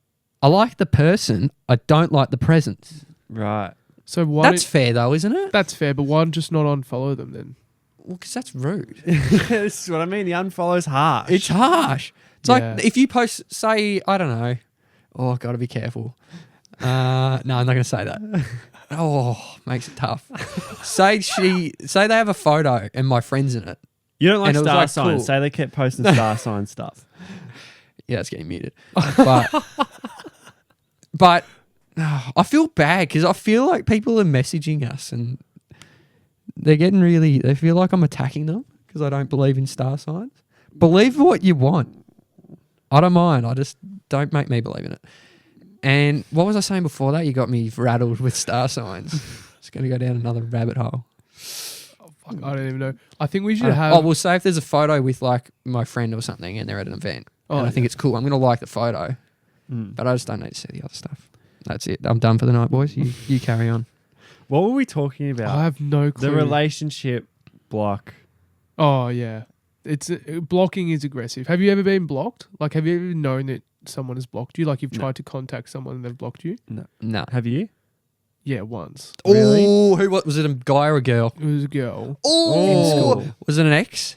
I like the person. I don't like the presence.
Right.
So why?
That's fair though, isn't it?
That's fair, but why just not unfollow them then?
Well, because that's rude.
This is what I mean. The unfollow's harsh.
It's harsh. It's
Yeah.
like if you post, say, I don't know. Oh, got to be careful. No, I'm not going to say that. Oh, makes it tough. say they have a photo and my friend's in it.
You don't like
And it was
star
like,
signs.
cool.
Say they kept posting star sign stuff.
Yeah, it's getting muted. But I feel bad because I feel like people are messaging us and they're getting really, they feel like I'm attacking them because I don't believe in star signs. Believe what you want. I don't mind. I just don't make me believe in it. And what was I saying before that? You got me rattled with star signs. It's going to go down another rabbit hole.
Fuck, I don't even know. I think we should have.
Oh, well, say if there's a photo with like my friend or something and they're at an event.
Oh,
and I think
yeah.
it's cool. I'm going to like the photo,
Mm.
but I just don't need to see the other stuff. That's it. I'm done for the night, boys. You carry on.
What were we talking about?
I have no clue.
The relationship block.
Oh yeah, it's blocking is aggressive. Have you ever been blocked? Like, have you ever known that someone has blocked you? Like, you've
No.
tried to contact someone and they've blocked you?
No.
Have you?
Yeah, once.
Really?
Oh, what was it? A guy or a girl?
It was a girl.
Oh,
school.
Was it an ex?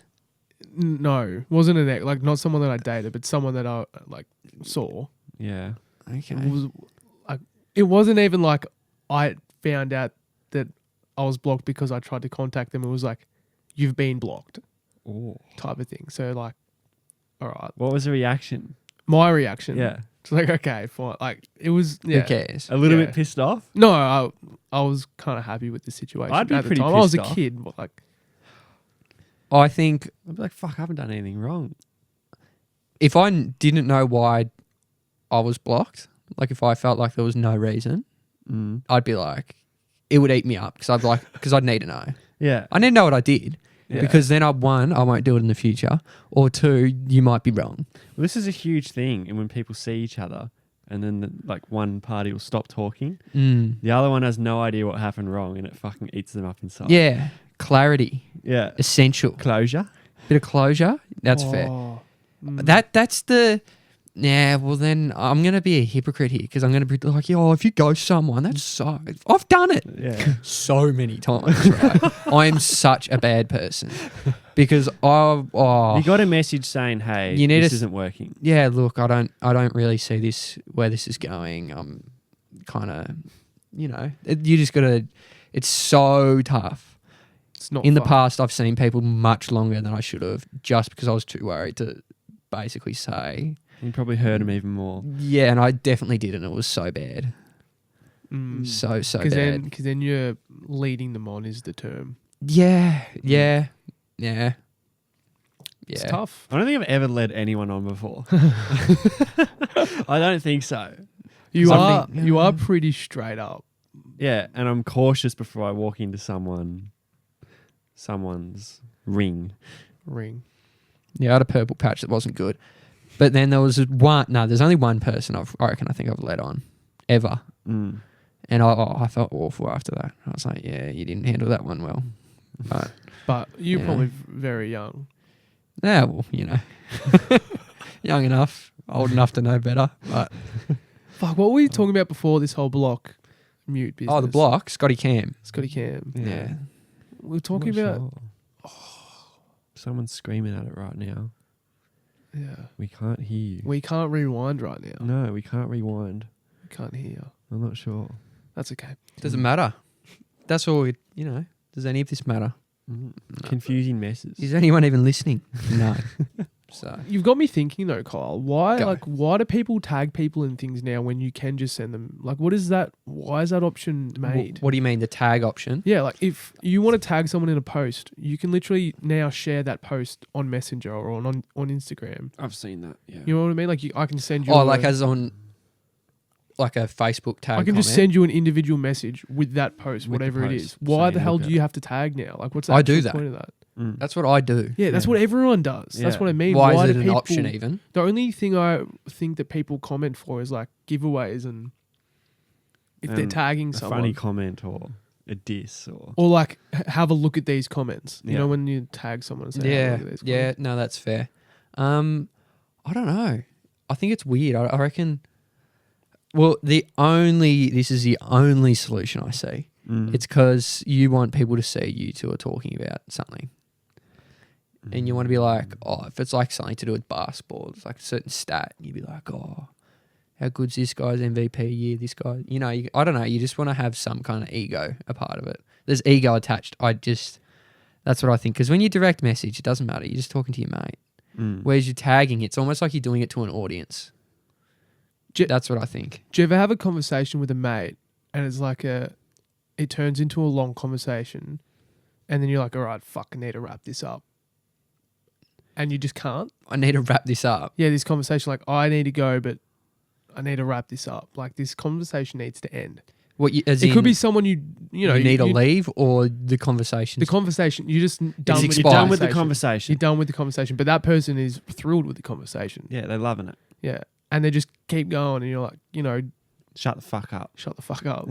No, wasn't an ex. Like, not someone that I dated, but someone that I like saw.
Yeah.
Okay.
It was like, it wasn't even like I found out that I was blocked because I tried to contact them. It was like, you've been blocked
Oh.
type of thing. So like, all right.
What was the reaction?
My reaction.
Yeah.
It's like, okay, fine. Like, it was, yeah.
Who cares?
A little
Yeah.
bit pissed off?
No, I was kind of happy with the situation.
I'd be
at the
pretty
time. I was a
pissed off.
kid, but like,
I think
I'd be like, fuck, I haven't done anything wrong.
if I didn't know why I was blocked, like if I felt like there was no reason,
Mm.
I'd be like, it would eat me up because I'd need to know.
Yeah.
I need to know what I did
Yeah.
because then I won't do it in the future, or two, you might be wrong.
Well, this is a huge thing. And when people see each other and then like one party will stop talking, the other one has no idea what happened wrong and it fucking eats them up inside.
Yeah, clarity,
Yeah.
essential.
Closure.
Bit of closure, that's fair.
oh,
That's the. Yeah, well then I'm gonna be a hypocrite here because I'm gonna be like, yo, if you ghost someone, that's so. I've done it
Yeah.
so many times. Right? I am such a bad person because
You got a message saying, hey,
You need
this
to-
isn't working.
yeah, look, I don't really see this where this is going. I'm kind of, you just gotta. It's so tough.
it's not
In the
fun.
past, I've seen people much longer than I should have, just because I was too worried to basically say.
You probably hurt him even more.
Yeah, and I definitely did, and it was so bad,
Mm.
so
Because
bad.
then you're leading them on is the term.
Yeah.
It's tough.
I don't think I've ever led anyone on before. I don't think so.
You are
Something-
you are pretty straight up.
Yeah, and I'm cautious before I walk into someone's ring.
Ring.
Yeah, I had a purple patch that wasn't good. But then there was one. No, there's only one person I think I've let on ever,
Mm.
and I felt awful after that. I was like, yeah, you didn't handle that one well.
But you're
Yeah.
probably very young.
Yeah, well, young enough, old enough to know better. But
Fuck, what were we talking about before this whole block mute business?
oh, the block, Scotty Cam.
Scotty Cam.
Yeah.
We were talking
I'm not
about.
sure. Someone's screaming at it right now.
Yeah.
We can't hear you.
We can't rewind right now.
No, we can't rewind.
We can't hear.
I'm not sure.
That's okay.
Doesn't matter. That's all. Does any of this matter?
Mm. Confusing messes.
Is anyone even listening? No. So
You've got me thinking though, Kyle. Why
Go.
why do people tag people in things now when you can just send them? Like, what is that? Why is that option made?
what do you mean the tag option?
Yeah, like if you want to tag someone in a post, you can literally now share that post on Messenger or on Instagram.
I've seen that. Yeah.
You know what I mean? Like I can send you.
Oh, like as on like a Facebook tag.
I can just
comment?
send you an individual message with that post,
With the
whatever it
post,
is.
so
Why
you
the hell
look
do
at
you
it.
have to tag now? Like, what's the
I do
actual
that.
point of that?
Mm.
That's what I do.
Yeah, that's
Yeah.
what everyone does. That's
Yeah.
what I mean.
Why
do
is it an
people-
option even?
The only thing I think that people comment for is like giveaways and if they're
And
tagging
a
someone.
funny comment or a diss or
Or like have a look at these comments. You
Yeah.
know, when you tag someone and say, "Have a
Yeah,
look at these
yeah.
comments."
No, that's fair. I don't know. I think it's weird. I reckon. Well, this is the only solution I see. It's because you want people to see you two are talking about something. And you want to be like, oh, if it's like something to do with basketball, it's like a certain stat, you'd be like, oh, how good's this guy's MVP year? This guy, I don't know. You just want to have some kind of ego a part of it. There's ego attached. That's what I think. Because when you direct message, it doesn't matter. You're just talking to your mate. Whereas you're tagging, it's almost like you're doing it to an audience. That's what I think.
Do you ever have a conversation with a mate and it's like it turns into a long conversation and then you're like, all right, fuck, I need to wrap this up. And you just can't?
I need to wrap this up.
Yeah, this conversation, like, I need to go, but I need to wrap this up. Like, this conversation needs to end. It could be someone you
need to leave or the conversation.
The conversation, you're just done with,
expired.
You're done with the conversation.
You're done with the conversation, but that person is thrilled with the conversation.
Yeah, they're loving it.
Yeah. And they just keep going and you're like,
Shut the fuck up.
shut the fuck up.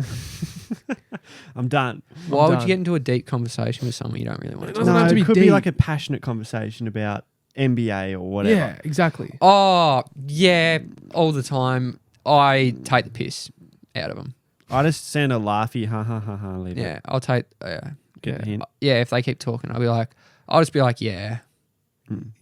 I'm done.
Why would
done.
you get into a deep conversation with someone you don't really want
It
to?
doesn't
No,
have to be
it could
deep.
be like a passionate conversation about NBA or whatever.
Yeah, exactly.
Oh, yeah, all the time. I take the piss out of them.
I just send a laughy, ha ha ha ha, leave
Yeah,
it.
I'll take.
Get the hint.
Yeah, if they keep talking, I'll just be like, yeah.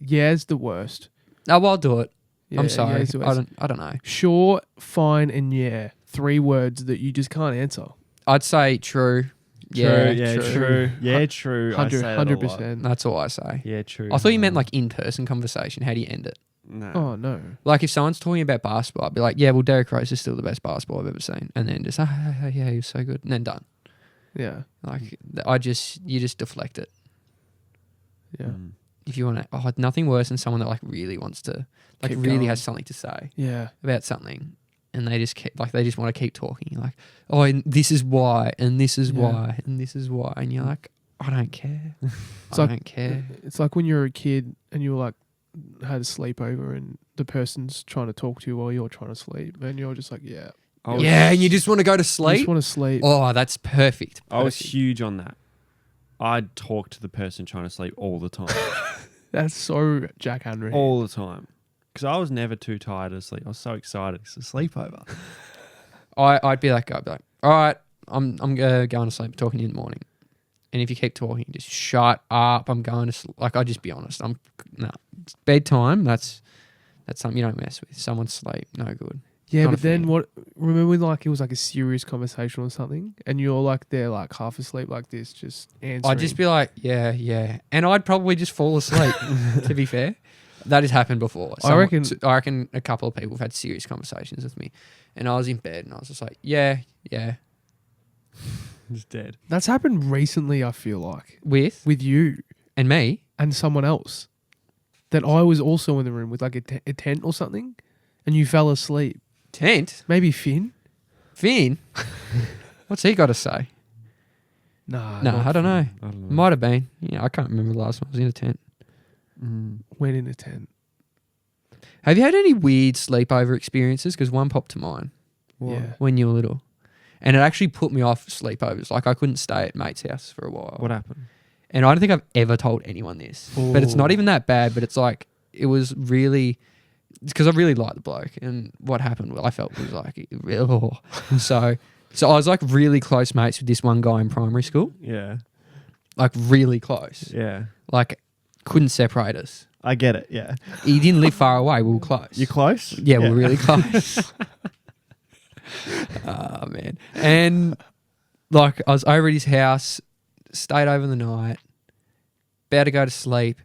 Yeah, it's the worst.
No, well, I'll do it.
Yeah,
I'm
yeah,
sorry.
it's the worst.
I don't know.
Sure, fine, and yeah. 3 words that you just can't answer.
I'd say true. Yeah,
true. Yeah, true. I say that a lot.
100%.
That's all I say.
Yeah, true.
I thought you meant like in-person conversation. How do you end it?
No.
Oh, no.
Like if someone's talking about basketball, I'd be like, yeah, well, Derrick Rose is still the best basketball I've ever seen. And then just, yeah, he was so good. And then done.
Yeah.
Like, you just deflect it.
Yeah.
If you want to, nothing worse than someone that like really wants to, like
Keep
really
going.
has something to say
Yeah.
about something. And they just they just want to keep talking. Like, oh, and this is why, and this is
Yeah.
why, and this is why. And you're like, I don't care.
It's
I
like-
don't care.
It's like when you're a kid and you were like, had a sleepover and the person's trying to talk to you while you're trying to sleep. And you're just like, yeah.
I was-
Yeah, and you just want to go to
I
sleep.
just want to sleep.
Oh, that's perfect.
I was
Perfect.
huge on that. I'd talk to the person trying to sleep all the time.
That's so Jack Henry.
all the time. Because I was never too tired to sleep. I was so excited. It's a sleepover.
I'd be that guy. I'd be like, all right, I'm going to sleep. Talking to you in the morning. And if you keep talking, just shut up. I'm going to sleep. Like, I'd just be honest. It's bedtime. That's something you don't mess with. Someone's sleep, no good.
Yeah,
Not
but
a
then
fan.
what? Remember when like it was like a serious conversation or something, and you're like there like half asleep like this, just answering.
I'd just be like, yeah. And I'd probably just fall asleep, to be fair. That has happened before.
I reckon-
I reckon a couple of people have had serious conversations with me. And I was in bed and I was just like, yeah.
Just dead.
That's happened recently. I feel like
With
you
and me.
and someone else, that I was also in the room with like a tent or something, and you fell asleep.
Tent?
Maybe Finn.
Finn? What's he got to say?
Nah,
No,
not
I don't know.
I don't know.
Might have been. Yeah, I can't remember the last time I was in a tent.
Went in a tent.
Have you had any weird sleepover experiences? Because one popped to mind
Yeah.
when you were little. And it actually put me off sleepovers. Like, I couldn't stay at mates' house for a while.
What happened?
And I don't think I've ever told anyone this. But it's not even that bad. But it's like, it was really... Because I really liked the bloke. And what happened, I felt was like... Oh. So I was like really close mates with this one guy in primary school.
Yeah.
Like really close.
Yeah.
Like, couldn't separate us.
I get it. Yeah.
He didn't live far away. We were close.
You close?
Yeah, we're really close. Oh, man. And, like, I was over at his house, stayed over the night, about to go to sleep,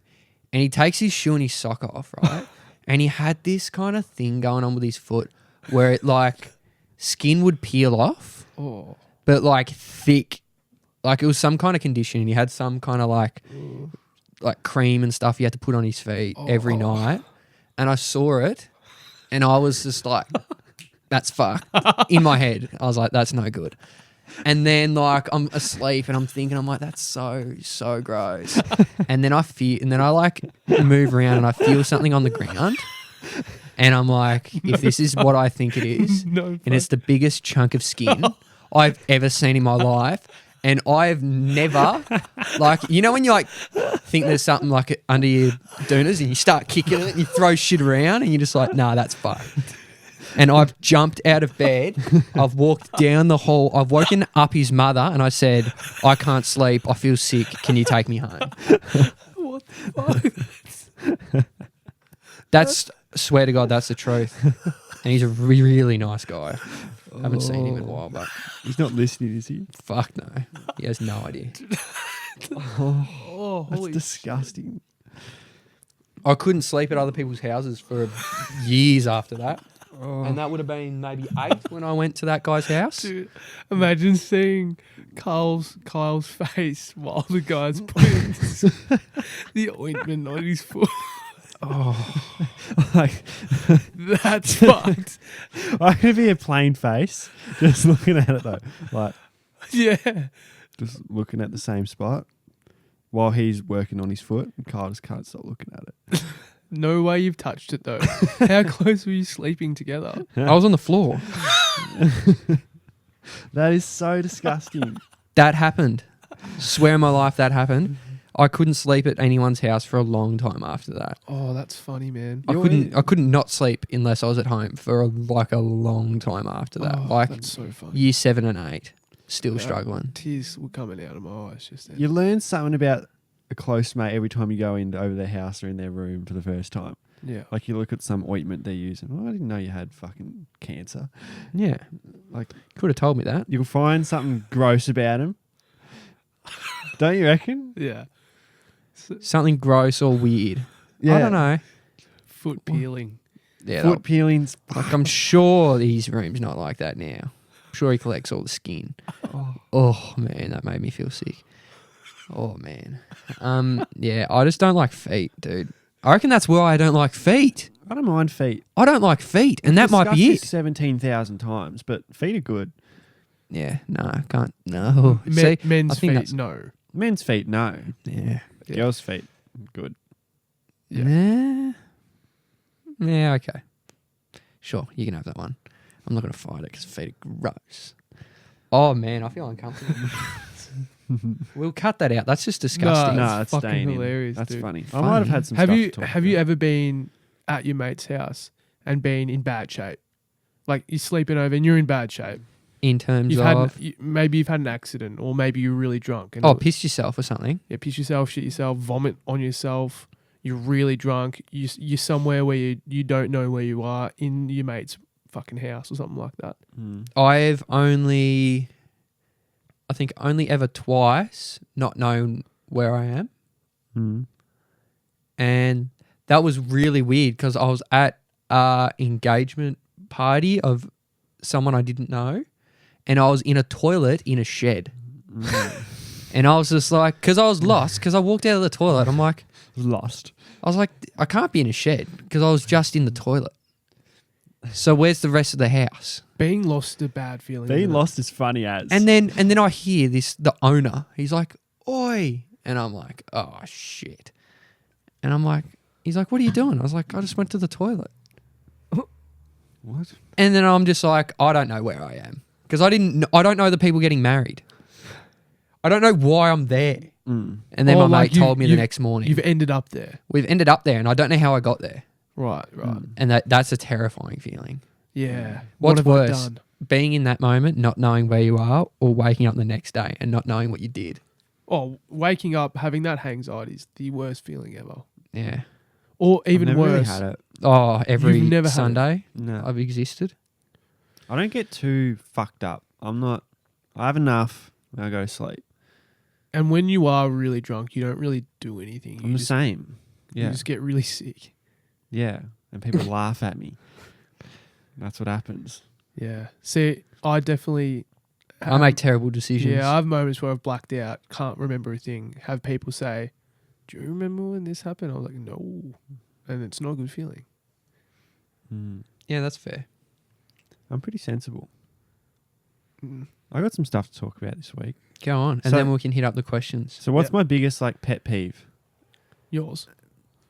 and he takes his shoe and his sock off, right? And he had this kind of thing going on with his foot where it, like, skin would peel off, but, like, thick. Like, it was some kind of condition. He had some kind of, like cream and stuff he had to put on his feet every night. And I saw it, and I was just like... That's fucked. In my head, I was like, that's no good. And then, like, I'm asleep and I'm thinking, I'm like, that's so gross. And then I like move around and I feel something on the ground. And I'm like, if this is what I think it is, and it's the biggest chunk of skin I've ever seen in my life. And I've never, like, you know when you, like, think there's something, like, under your doonas and you start kicking it and you throw shit around and you're just like, nah, that's fucked. And I've jumped out of bed. I've walked down the hall. I've woken up his mother and I said, I can't sleep. I feel sick. Can you take me home?
What the fuck?
That's, swear to God, that's the truth. And he's a really nice guy. I haven't seen him in a while, but
He's not listening, is he?
fuck no. He has no idea.
Oh,
That's
holy
disgusting.
I couldn't sleep at other people's houses for years after that. And that would have been maybe 8 when I went to that guy's house.
Dude, imagine seeing Kyle's face while the guy's putting the ointment on his foot.
Like,
That's fucked.
I could be a plain face, just looking at it though. Like,
Yeah.
just looking at the same spot while he's working on his foot, and Kyle just can't stop looking at it.
No way you've touched it though. How close were you sleeping together?
I was on the floor.
That is so disgusting.
That happened. Swear on my life that happened. I couldn't sleep at anyone's house for a long time after that.
Oh, that's funny, man.
I couldn't not sleep unless I was at home for a long time after that.
Oh,
like
that's so funny.
year 7 and 8, still
Yeah.
struggling.
Tears were coming out of my eyes just then.
You learn something about a close mate every time you go over their house or in their room for the first time.
Yeah.
Like you look at some ointment they're using. Oh, I didn't know you had fucking cancer.
Yeah,
Like
could have told me that.
you'll find something gross about him. Don't you reckon?
Yeah.
Something gross or weird. I don't know.
Foot peeling.
Yeah,
Foot peelings.
like I'm sure his room's not like that now. I'm sure he collects all the skin. Oh man, that made me feel sick. Oh man. Yeah, I just don't like feet, dude. I reckon that's why I don't like feet.
I don't mind feet.
I don't like feet, and that might be
Discussed
it.
this 17,000 times, but feet are good.
Yeah, no, I can't. No. See,
Men's
I think
feet,
that's-
no.
Men's feet, no.
Yeah.
Yeah.
Girls' feet, good.
Yeah.
Yeah, okay. Sure, you can have that one. I'm not going to fight it because feet are gross. Oh, man, I feel uncomfortable. We'll cut that out. That's just disgusting.
No,
No,
That's
it's
fucking
staying in.
hilarious,
That's
dude.
funny. I
Funny.
might have had some
Have
stuff
you
to talk
have you
about.
ever been at your mate's house and been in bad shape? Like you're sleeping over and you're in bad shape.
In terms
You've
of...
maybe you've had an accident or maybe you're really drunk. And
pissed yourself or something.
yeah, piss yourself, shit yourself, vomit on yourself. You're really drunk. You're somewhere where you don't know where you are in your mate's fucking house or something like that.
I've only ever twice not known where I am. And that was really weird because I was at a engagement party of someone I didn't know, and I was in a toilet in a shed. And I was just like, because I was lost, because I walked out of the toilet. I'm like,
Lost.
I was like, I can't be in a shed because I was just in the toilet. So where's the rest of the house?
Being lost is a bad feeling.
Being
isn't it?
lost is funny as.
And then I hear the owner. He's like, "Oi!" And I'm like, "Oh shit!" And I'm like, "He's like, what are you doing?" I was like, "I just went to the toilet."
What?
And then I'm just like, I don't know where I am because I don't know the people getting married. I don't know why I'm there.
Mm.
And then
Oh,
my
like
mate told me the
you've-
next morning.
You've ended up there.
We've ended up there, and I don't know how I got there.
Right.
And that's a terrifying feeling.
Yeah.
What's
what have
worse,
I done?
being in that moment, not knowing where you are, or waking up the next day and not knowing what you did?
Oh, waking up, having that anxiety is the worst feeling ever.
Yeah.
Or even
I've never really
worse.
had it.
Oh, every
You've never had it?
Sunday
No.
I've existed.
I don't get too fucked up. I have enough when I go to sleep.
And when you are really drunk, you don't really do anything.
I'm the same.
You
Yeah.
just get really sick.
Yeah. And people laugh at me. That's what happens.
Yeah. See, I definitely...
I make terrible decisions.
Yeah, I have moments where I've blacked out, can't remember a thing. Have people say, "Do you remember when this happened?" I was like, "No," and it's not a good feeling.
Mm.
Yeah, that's fair.
I'm pretty sensible.
Mm.
I got some stuff to talk about this week.
Go on, and
So-
then we can hit up the questions.
So what's
Yep.
my biggest pet peeve?
Yours?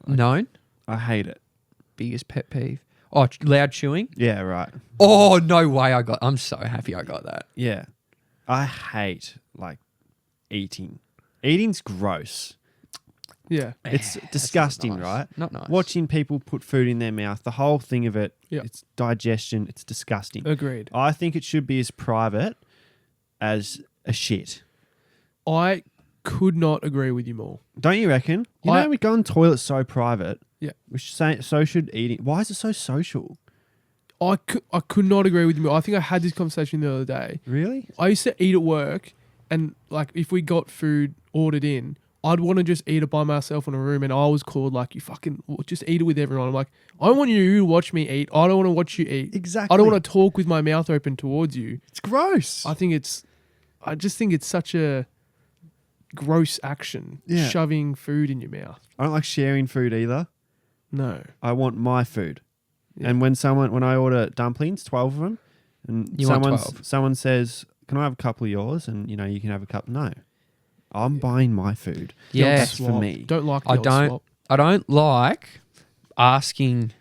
Known?
I hate it.
Biggest pet peeve. Oh, loud chewing?
Yeah, right.
Oh, no way I'm so happy I got that.
Yeah. I hate eating. Eating's gross.
Yeah.
It's
That's not
disgusting,
nice.
right?
Not nice.
Watching people put food in their mouth, the whole thing of it,
Yep.
it's digestion, it's disgusting.
Agreed.
I think it should be as private as a shit.
I could not agree with you more.
Don't you reckon? You know, we go on toilets so private.
Yeah.
We should say, so should eating. Why is it so social?
I could not agree with you more. I think I had this conversation the other day.
Really?
I used to eat at work, and if we got food ordered in, I'd want to just eat it by myself in a room, and I was called you fucking just eat it with everyone. I'm like, I want you to watch me eat. I don't want to watch you eat.
Exactly.
I don't want to talk with my mouth open towards you.
It's gross.
I just think it's such a gross action,
Yeah.
shoving food in your mouth.
I don't like sharing food either.
No.
I want my food.
Yeah.
And when I order dumplings, 12 of them, and
You want 12.
someone says, "Can I have a couple of yours?" And you can have a couple. No, I'm buying my food.
Yeah.
That's for
Swap.
me.
Don't like the
I
old
don't-
swap.
I don't like asking,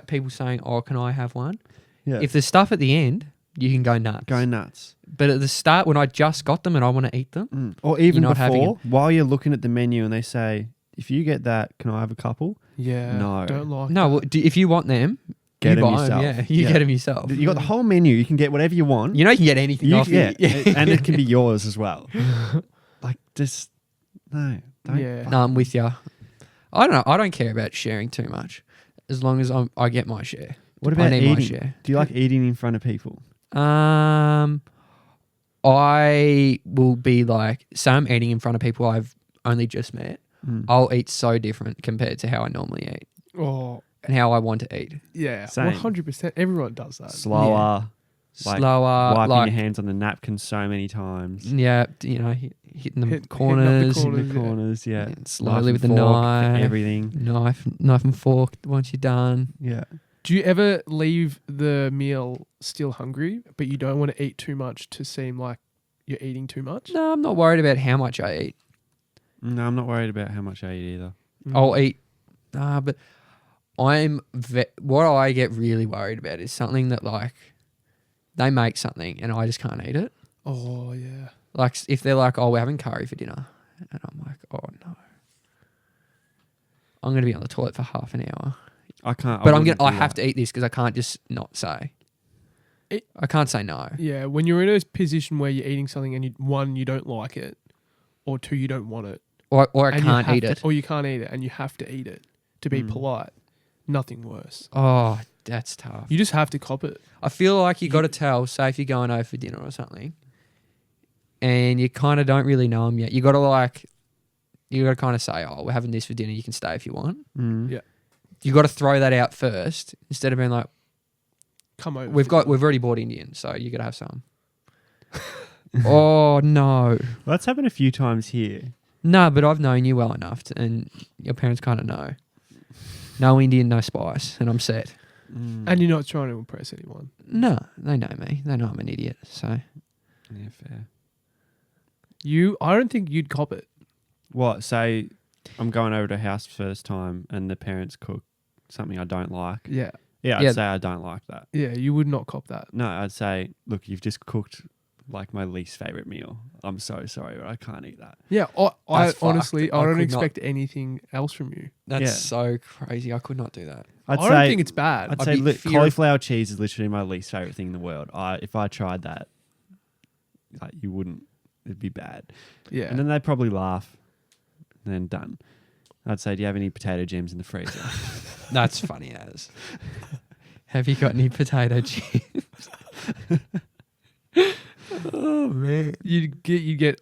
people saying, "Oh, can I have one?"
Yeah.
If there's stuff at the end, you can go nuts.
Go nuts.
But at the start, when I just got them and I want to eat them,
Or even
You're not having
before, while you're looking at the menu and they say, "If you get that, can I have a couple?"
Yeah.
No.
Don't like
no, well, if you want them,
Get
you
'em
buy 'em,
yourself.
yeah, you
Yeah.
get them yourself.
You got the whole menu. You can get whatever you want.
You know, you can get anything off it.
and it can be yours as well. Just no. Don't
Yeah.
fuck-
No, I'm with you. I don't know. I don't care about sharing too much, as long as I get my share.
What
I
about
need my
eating?
share.
Do you like eating in front of people?
I will be say I'm eating in front of people I've only just met.
Mm.
I'll eat so different compared to how I normally eat
Oh,
and how I want to eat.
yeah.
Same.
100%. Everyone does that.
Slower. Like,
Slower,
wiping your hands on the napkin so many times.
yeah, hitting the
Hitting up the
corners,
corners.
In the corners, yeah.
and slowly
Knife
with the
and fork for
knife,
everything.
knife and fork. Once you're done,
Yeah.
Do you ever leave the meal still hungry, but you don't want to eat too much to seem like you're eating too much?
no, I'm not worried about how much I eat.
No, I'm not worried about how much I eat either.
I'll eat, but what I get really worried about is something that they make something and I just can't eat it.
Oh, yeah.
If they're like, "Oh, we're having curry for dinner," and I'm like, "Oh no, I'm gonna be on the toilet for half an hour."
I can't.
But I have to eat this because I can't just not say.
It-
I can't say no.
Yeah, when you're in a position where you're eating something and you don't like it, or two, you don't want it.
Or I
and you
can't
have
eat
to-
it.
Or you can't eat it and you have to eat it to be polite. Nothing worse.
Oh, that's tough.
You just have to cop it.
I feel like you got to tell, say if you're going over for dinner or something, and you kind of don't really know them yet. You got to kind of say, "Oh, we're having this for dinner. You can stay if you want."
Mm.
Yeah.
You got to throw that out first instead of being like,
Come over.
we've already bought Indian, so you got to have some. Oh no,
Well, that's happened a few times here.
no, but I've known you well enough, and your parents kind of know. No Indian, no spice, and I'm set.
And you're not trying to impress anyone.
No, they know me. They know I'm an idiot. So
Yeah, fair.
I don't think you'd cop it.
What? Say I'm going over to a house first time and the parents cook something I don't like.
Yeah.
Yeah,
Yeah.
I'd say I don't like that.
Yeah, you would not cop that.
No, I'd say, look, you've just cooked like my least favorite meal. I'm so sorry, but I can't eat that.
Yeah, I
That's
honestly,
fucked.
I
I
don't
could not-
expect anything else from you.
That's
Yeah.
so crazy. I could not do that.
I'd
I
say,
don't think it's bad.
I'd
I'd
say
be fear of-
cauliflower cheese is literally my least favorite thing in the world. If I tried that, like, you wouldn't. It'd be bad.
Yeah.
And then they'd probably laugh. And then done. I'd say, do you have any potato gems in the freezer?
That's funny as. Have you got any potato chips? Oh man.
you get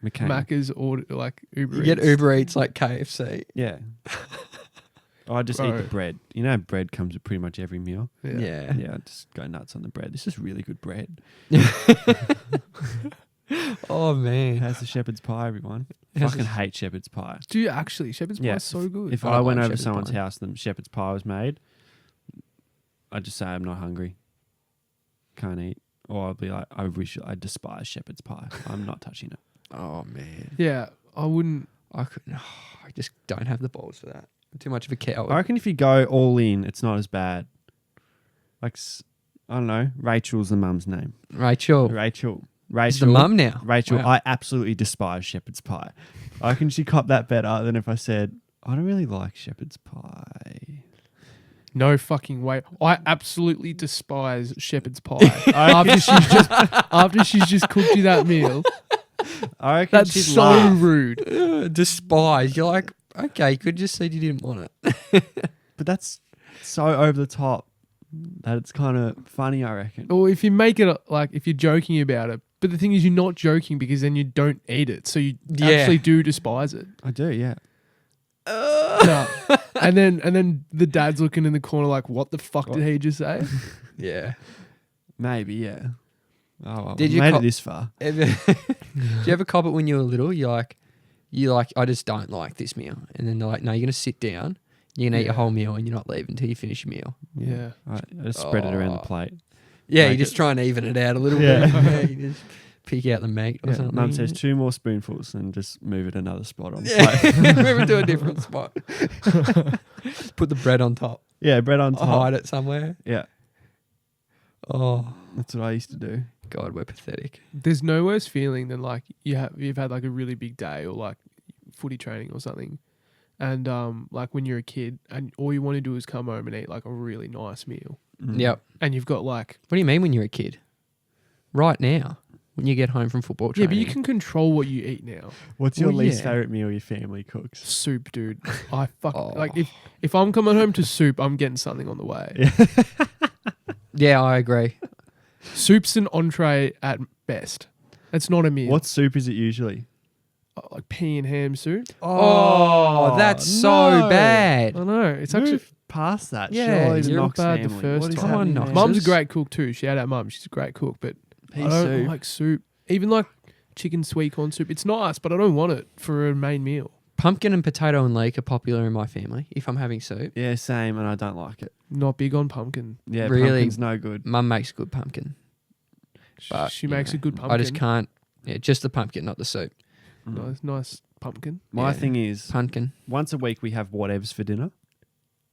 McCain.
Macca's or like Uber
You get
Eats.
Uber Eats like KFC.
Yeah. I just eat
Bro.
the bread. You know, bread comes with pretty much every meal.
Yeah.
Yeah, I just go nuts on the bread. This is really good bread.
Oh man.
How's the shepherd's pie, everyone?
How's
Fucking
the-
hate shepherd's pie.
Do you actually? Shepherd's pie
Yeah,
is so good.
If
I
I went
like
over to
shepherd's
someone's
pie.
house and the shepherd's pie was made, I'd just say I'm not hungry. Can't eat. Or I'd be like, I despise shepherd's pie. I'm not touching it.
Oh man.
Yeah, I wouldn't.
I could. I just don't have the balls for that. I'm too much of a coward.
I reckon if you go all in, it's not as bad. Like, I don't know. Rachel's the mum's name.
Rachel.
Rachel.
It's the mum now.
Rachel,
Wow.
I absolutely despise shepherd's pie. I reckon she copped that better than if I said, I don't really like shepherd's pie.
No fucking way. I absolutely despise shepherd's pie. after she's just cooked you that meal.
I reckon
That's
she'd
so
laugh.
rude.
Despise. You're like, okay, you could just said you didn't want it.
But that's so over the top that it's kind of funny, I reckon.
Or if you make it like if you're joking about it, but the thing is you're not joking because then you don't eat it, so you
Yeah.
actually do despise it.
I do, yeah.
No. And then the dad's looking in the corner like, what the fuck did he just say?
Yeah.
Maybe, yeah. Oh, well,
Did
we
you
made
cop-
it this far.
Did you ever cop it when you were little? You're like, I just don't like this meal. And then they're like, no, you're going to sit down. You're going to eat your
Yeah.
whole meal and you're not leaving until you finish your meal.
Yeah.
I just spread it around the
Oh.
plate.
Yeah,
Like
you just try and even it out a little
Yeah.
bit. Yeah, you just pick out the meat or
Yeah.
something.
Mum says 2 more spoonfuls and just move it another spot on the
Yeah,
plate.
move it to a different spot. Put the bread on top.
Yeah, bread on
Or
top.
hide it somewhere.
Yeah,
Oh,
that's what I used to do.
God, we're pathetic.
There's no worse feeling than like you've had like a really big day or like footy training or something. And like when you're a kid and all you want to do is come home and eat like a really nice meal.
Mm.
Yep.
And you've got like
What do you mean when you're a kid? Right now, when you get home from football
yeah,
training.
but you can control what you eat now.
What's your
Well,
least
yeah.
favourite meal your family cooks?
Soup, dude. I fucking
Oh.
like if I'm coming home to soup, I'm getting something on the way.
Yeah.
Yeah, I agree.
Soup's an entree at best. It's not a meal.
What soup is it usually?
Like pea and ham soup?
Oh, that's so
no.
bad.
I know. It's actually
Move past that.
Yeah,
Surely the
you're
Knox
bad the
family.
first
What is
time.
Come on,
happening
Knox.
there?
Mum's a
Just-
great cook too. Shout out Mum. She's a great cook, but
Pea
I don't
soup.
like soup. Even like chicken sweet corn soup. It's nice, but I don't want it for a main meal.
Pumpkin and potato and leek are popular in my family if I'm having soup.
Yeah, same, and I don't like it.
Not big on pumpkin.
Yeah,
Really?
pumpkin's no good.
Mum makes good pumpkin. But
She makes a good pumpkin.
I just can't. Yeah, just the pumpkin, not the soup.
Nice, nice pumpkin.
My
Yeah.
thing is,
Pumpkin.
once a week we have whatevs for dinner.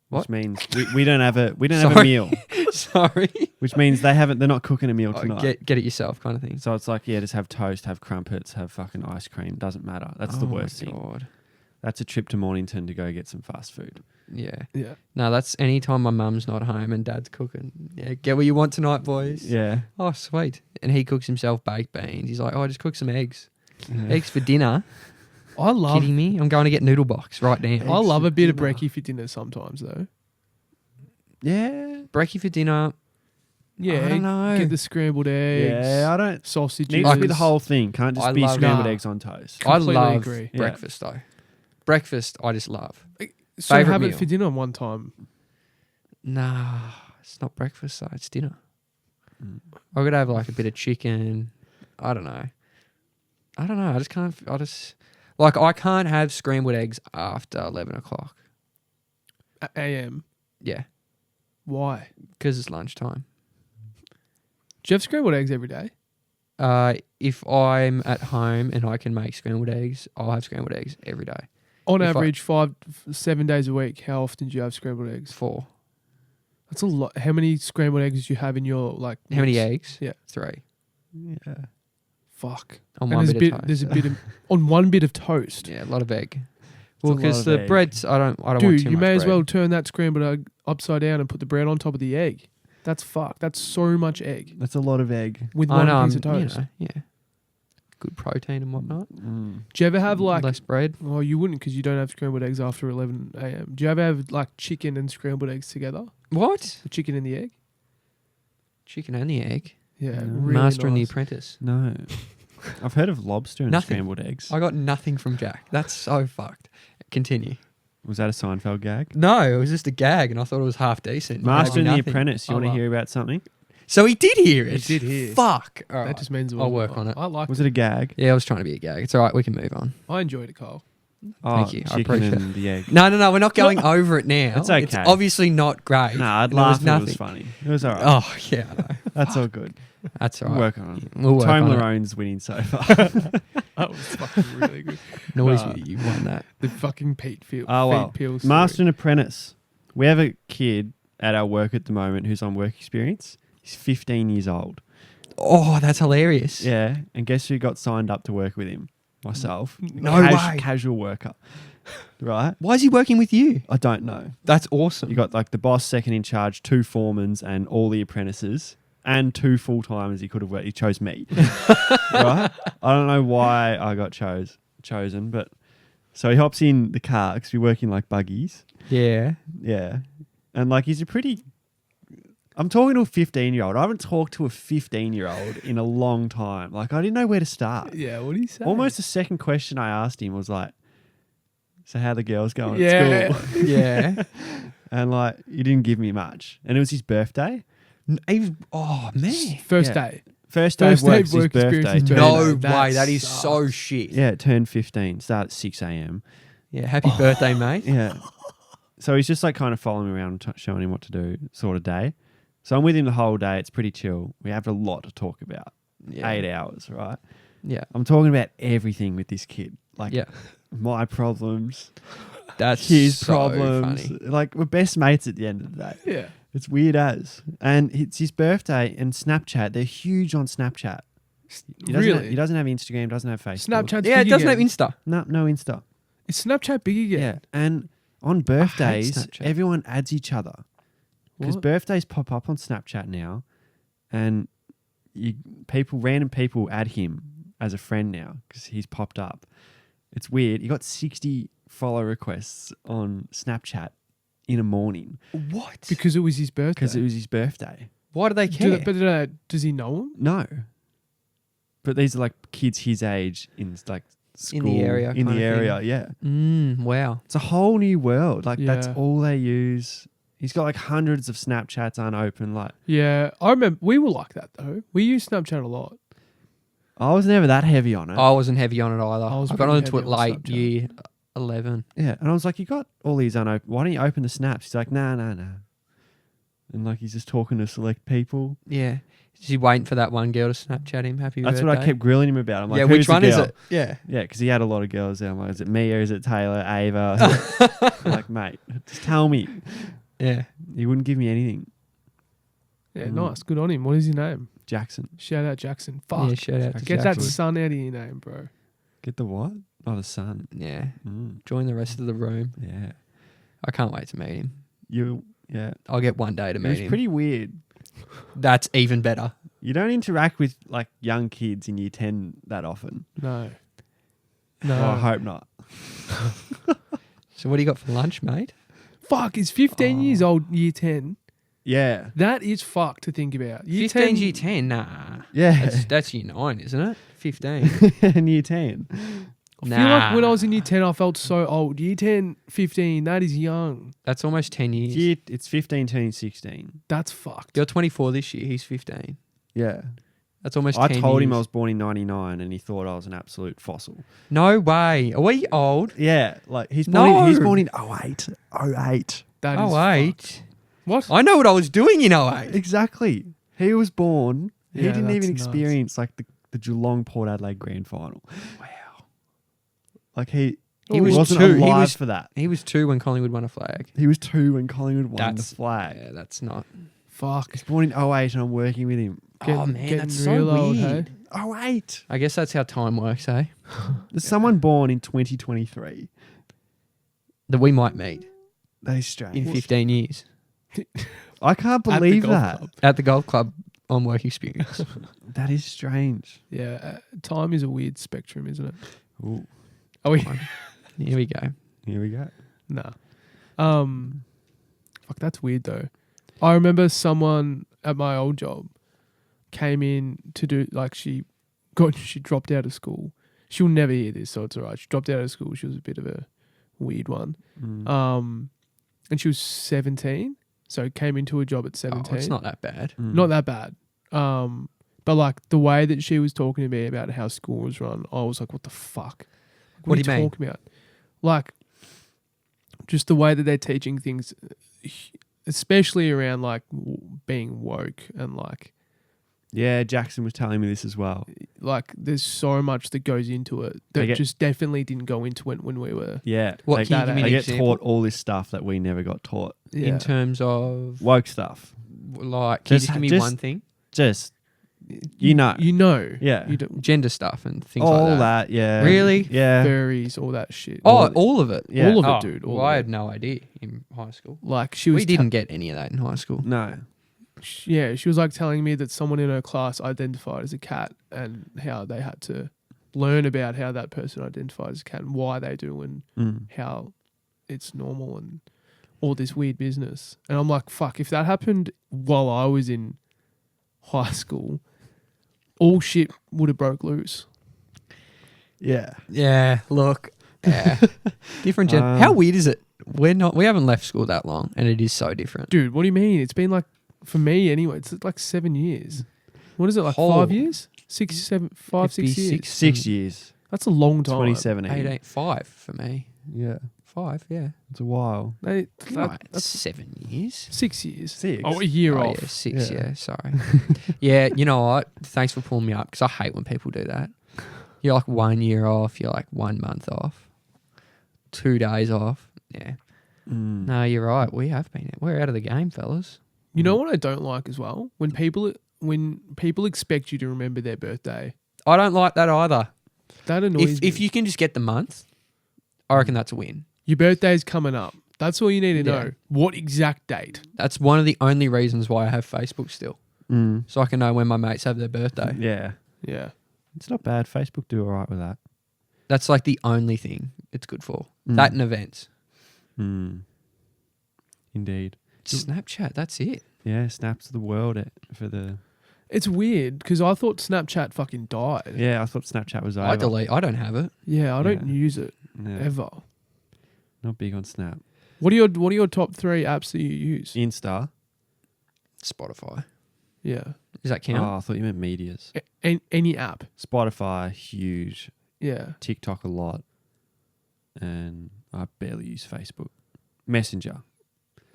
What?
Which means we don't have a have a
Sorry.
meal.
Sorry.
Which means they're not cooking a meal
Oh,
tonight.
get it yourself kind of thing.
So it's like, yeah, just have toast, have crumpets, have fucking ice cream. Doesn't matter. That's the
Oh my
worst thing.
God.
That's a trip to Mornington to go get some fast food.
Yeah.
Yeah.
No, that's any time my mum's not home and dad's cooking. Yeah, get what you want tonight, boys.
Yeah.
Oh, sweet. And he cooks himself baked beans. He's like, oh, just cook some eggs. Eggs for dinner.
I love
Kidding me? I'm going to get noodle box right now.
I love a bit of
dinner.
brekkie for dinner sometimes though.
Yeah.
Brekkie for dinner.
Yeah.
I don't know.
Get the scrambled eggs.
Yeah, I don't.
Sausages.
Needs to be the whole thing. Can't just
I
be
love-
scrambled
Nah.
eggs on toast.
I
Completely
love
agree.
Yeah.
breakfast though. Breakfast, I just love.
So
Favourite
have
meal?
it for dinner one time.
Nah, it's not breakfast though. It's dinner.
Mm.
I could have like a bit of chicken. I don't know. I just can't. I can't have scrambled eggs after 11 o'clock.
AM.
Yeah,
Why?
because it's lunchtime.
Do you have scrambled eggs every day?
If I'm at home and I can make scrambled eggs, I'll have scrambled eggs every day.
On
If I-
average, 7 days a week. How often do you have scrambled eggs?
4.
That's a lot. How many scrambled eggs do you have in your like?
How many
mix?
eggs?
Yeah.
3.
Yeah.
Fuck.
On
And
one
there's
bit of toast.
There's a bit of, on one bit of toast.
Yeah, a lot of egg.
a
Well,
lot
because
of
the
egg.
breads, I don't want
Dude,
too
you
much
may as
bread.
well turn that scrambled egg upside down and put the bread on top of the egg. That's fuck. That's so much egg
That's a lot of egg.
with
I
one
know,
piece of toast.
yeah. Good protein and whatnot.
Mm.
Do you ever have like?
Less bread.
Well, you wouldn't because you don't have scrambled eggs after 11 a.m. Do you ever have like chicken and scrambled eggs together?
What?
The chicken and the egg?
Chicken and the egg.
Yeah,
No.
really
Master and the
nice.
Apprentice.
No. I've heard of lobster and
Nothing.
scrambled eggs.
I got nothing from Jack. That's so fucked. Continue.
Was that a Seinfeld gag?
No, it was just a gag, and I thought it was half decent. He
Master
gave
and
me
the
nothing.
Apprentice. You
Oh,
want to
well.
hear about something?
So he did hear it.
He did hear.
Fuck. All
That
right.
just means it
I'll
wasn't
work
well.
on it.
I like
Was it a gag?
Yeah, I was trying to be a gag. It's all right. We can move on.
I enjoyed it, Carl.
Oh,
Thank you. I
chicken
appreciate
and the egg.
No, we're not going over it now.
It's okay.
It's obviously not great.
Nah, I'd
There was
laugh if it
nothing.
was funny. It was all right.
Oh, yeah. I know.
That's all good.
That's all
We'll
right.
work on it.
We'll work on it.
Toblerone's winning so far.
That was fucking really good.
Noise,
Nah.
you won that.
The fucking Pete Field.
Oh, well.
Peels
Master
story.
and Apprentice. We have a kid at our work at the moment who's on work experience. He's 15 years old.
Oh, that's hilarious.
Yeah. And guess who got signed up to work with him? Myself.
No way.
Casual worker. Right?
Why is he working with you?
I don't know.
That's awesome.
You got like the boss, second in charge, 2 foremans, and all the apprentices, and 2 full-timers he could have worked. He chose me. Right? I don't know why I got chosen, but so he hops in the car because we work in like buggies.
Yeah.
Yeah. And like he's a pretty... I'm talking to a 15-year-old. I haven't talked to a 15-year-old in a long time. Like I didn't know where to start.
Yeah, what do you say?
Almost the second question I asked him was like, so how the girls going
Yeah.
at school?
Yeah.
And like he didn't give me much. And it was his birthday.
He was, oh, man.
First
Yeah.
day.
First day of
First day
work
of
is his
work experience
birthday.
is
Turned-
No
birthday. That
way. That is so
sucks.
shit.
Yeah, it turned 15. Start at 6 a.m.
Yeah. Happy birthday, mate.
Yeah. So he's just like kind of following me around and showing him what to do sort of day. So I'm with him the whole day. It's pretty chill. We have a lot to talk about.
Yeah.
8 hours, right?
Yeah.
I'm talking about everything with this kid. Like
Yeah.
my problems,
That's
his
so
problems.
funny.
Like we're best mates at the end of the day.
Yeah.
It's weird as. And it's his birthday and Snapchat. They're huge on Snapchat. He doesn't
Really?
Have, he doesn't have Instagram, doesn't have Facebook.
Snapchat's
Yeah, it
big
doesn't
again.
have Insta.
No Insta.
Is Snapchat big again?
Yeah. And on birthdays,
Snapchat.
everyone adds each other. Because
What?
birthdays pop up on Snapchat now. And random people add him as a friend now because he's popped up. It's weird. He got 60 follow requests on Snapchat in a morning
What?
Because it was his birthday.
because it was his birthday.
Why do they care?
But does he know him?
No. But these are like kids his age in like school.
In the area
In
kind
the
of
area,
thing.
yeah.
Wow.
It's a whole new world. Like that's
Yeah.
all they use. He's got like hundreds of Snapchats unopened. Like
Yeah, I remember we were like that though. We used Snapchat a lot.
I was never that heavy on it.
I wasn't heavy on it either.
I was
I got
pretty
onto it
heavy on
late,
Snapchat.
year 11.
Yeah, and I was like, you got all these unopened. Why don't you open the snaps? He's like, nah. And like he's just talking to select people.
Yeah. Is he waiting for that one girl to Snapchat him? Happy
That's
birthday.
what I kept grilling him about. I'm like,
yeah,
who's
which
the
one is
girl?
it? Yeah.
Yeah, because he had a lot of girls there. I'm like, is it Mia? Is it Taylor? Ava? I'm like, mate, just tell me.
Yeah.
He wouldn't give me anything.
Yeah, nice. Good on him. What is his name?
Jackson.
Shout out Jackson. Fuck.
Yeah, shout out to
Get that
Jackson.
sun out of your name, bro.
Get the what? Oh, the sun.
Yeah.
Mm,
Join the rest of the room.
yeah.
I can't wait to meet him.
Yeah.
I'll get one day to
It
meet
was
him.
pretty weird.
That's even better.
You don't interact with like young kids in year 10 that often.
No.
Well, I hope not.
So what do you got for lunch, mate?
Fuck, is 15 years old year 10?
Yeah.
That is fuck to think about. Year
15's
10,
year 10? Nah.
Yeah.
That's year 9, isn't it? 15.
In year 10.
I feel like when I was in year 10, I felt so old. Year 10, 15, that is young.
That's almost 10 years.
It's 15 turning 16.
That's fucked.
You're 24 this year. He's 15.
Yeah.
That's almost
I
10
told
years.
him I was born in 99 and he thought I was an absolute fossil.
No way. Are we old?
Yeah. Like he's
No.
born in 08. 08.
That is
Oh,
fucked.
wait.
What?
I know what I was doing in 08.
Exactly. He was born. He
Yeah,
didn't
that's
even
nuts.
experience like the Geelong Port Adelaide grand final.
Wow.
Like he
He was
wasn't
two.
alive for that.
He was 2 when Collingwood won a flag.
He was 2 when Collingwood won the
That's
flag.
Yeah, that's not.
Fuck.
He's born in 08 and I'm working with him.
Oh man,
getting
that's so
real old,
weird.
hey?
08.
I guess that's how time works, eh?
There's someone born in 2023.
That we might meet
That is strange.
in 15 years
I can't
At the
believe
golf
that.
club.
at the golf club on work experience.
That is strange.
Yeah, time is a weird spectrum, isn't it?
Ooh,
Are we?
Here we go.
here we go.
Nah. Fuck, that's weird though. I remember someone at my old job came in to do she dropped out of school. She'll never hear this, so it's alright. She dropped out of school. She was a bit of a weird one. And she was 17, so came into a job at 17.
Oh, it's not that bad.
Not that bad. But like the way that she was talking to me about how school was run, I was like, what the fuck?
What do you
are
mean?
talking about? Like, just the way that they're teaching things, especially around like being woke and like
Yeah, Jackson was telling me this as well.
like there's so much that goes into it that just definitely didn't go into it when we were.
Yeah.
What
they,
can you give me
they
an
get
example?
taught all this stuff that we never got taught.
Yeah.
In terms of
Woke stuff.
like, can you
Just-
just give me
just-
one thing?
Just, you know.
You know.
Yeah.
You do,
Gender stuff and things
all
like that.
yeah.
Really?
Yeah.
furries, all that shit.
Oh, all of it.
Yeah.
All of it,
Oh,
dude. All
well,
of
I
it.
had no idea in high school.
Like she was
We didn't get any of that in high school.
No.
Yeah, she was like telling me that someone in her class identified as a cat and how they had to learn about how that person identified as a cat and why they do and how it's normal and all this weird business. And I'm like, fuck, if that happened while I was in high school, all shit would have broke loose.
Yeah.
Yeah, look. Yeah. Different gen. How weird is it? We haven't left school that long and it is so different.
Dude, what do you mean? It's been like, for me anyway, it's like 7 years. What is it, like 5 years? 6, 7, 5,
It'd be
6 years?
6 years.
That's a long time.
2017.
8, 8, 5 for me.
Yeah.
5, yeah.
It's a while.
Right,
That's
7 years.
6 years.
6.
Oh, a year
Oh,
off.
yeah, 6,
Yeah.
yeah, sorry. Yeah, you know what? Thanks for pulling me up because I hate when people do that. You're like 1 year off, you're like 1 month off, 2 days off. Yeah. No, you're right. We have been. We're out of the game, fellas.
You know what I don't like as well? When people expect you to remember their birthday.
I don't like that either.
That annoys me.
If you can just get the month, I reckon that's a win.
Your birthday's coming up. That's all you need to
Yeah.
know. What exact date?
That's one of the only reasons why I have Facebook still. So I can know when my mates have their birthday.
Yeah.
Yeah.
It's not bad. Facebook do all right with that.
That's like the only thing it's good for. That and events.
Indeed.
Snapchat, that's it.
Yeah, snaps the world for the...
It's weird because I thought Snapchat fucking died.
Yeah, I thought Snapchat was over.
I delete. I don't have it.
Yeah, I don't
Yeah.
use it
Yeah.
ever.
Not big on Snap.
What are your top 3 apps that you use?
Insta.
Spotify.
Yeah.
Does that count?
Oh, I thought you meant medias.
Any app.
Spotify, huge.
Yeah.
TikTok a lot. And I barely use Facebook. Messenger.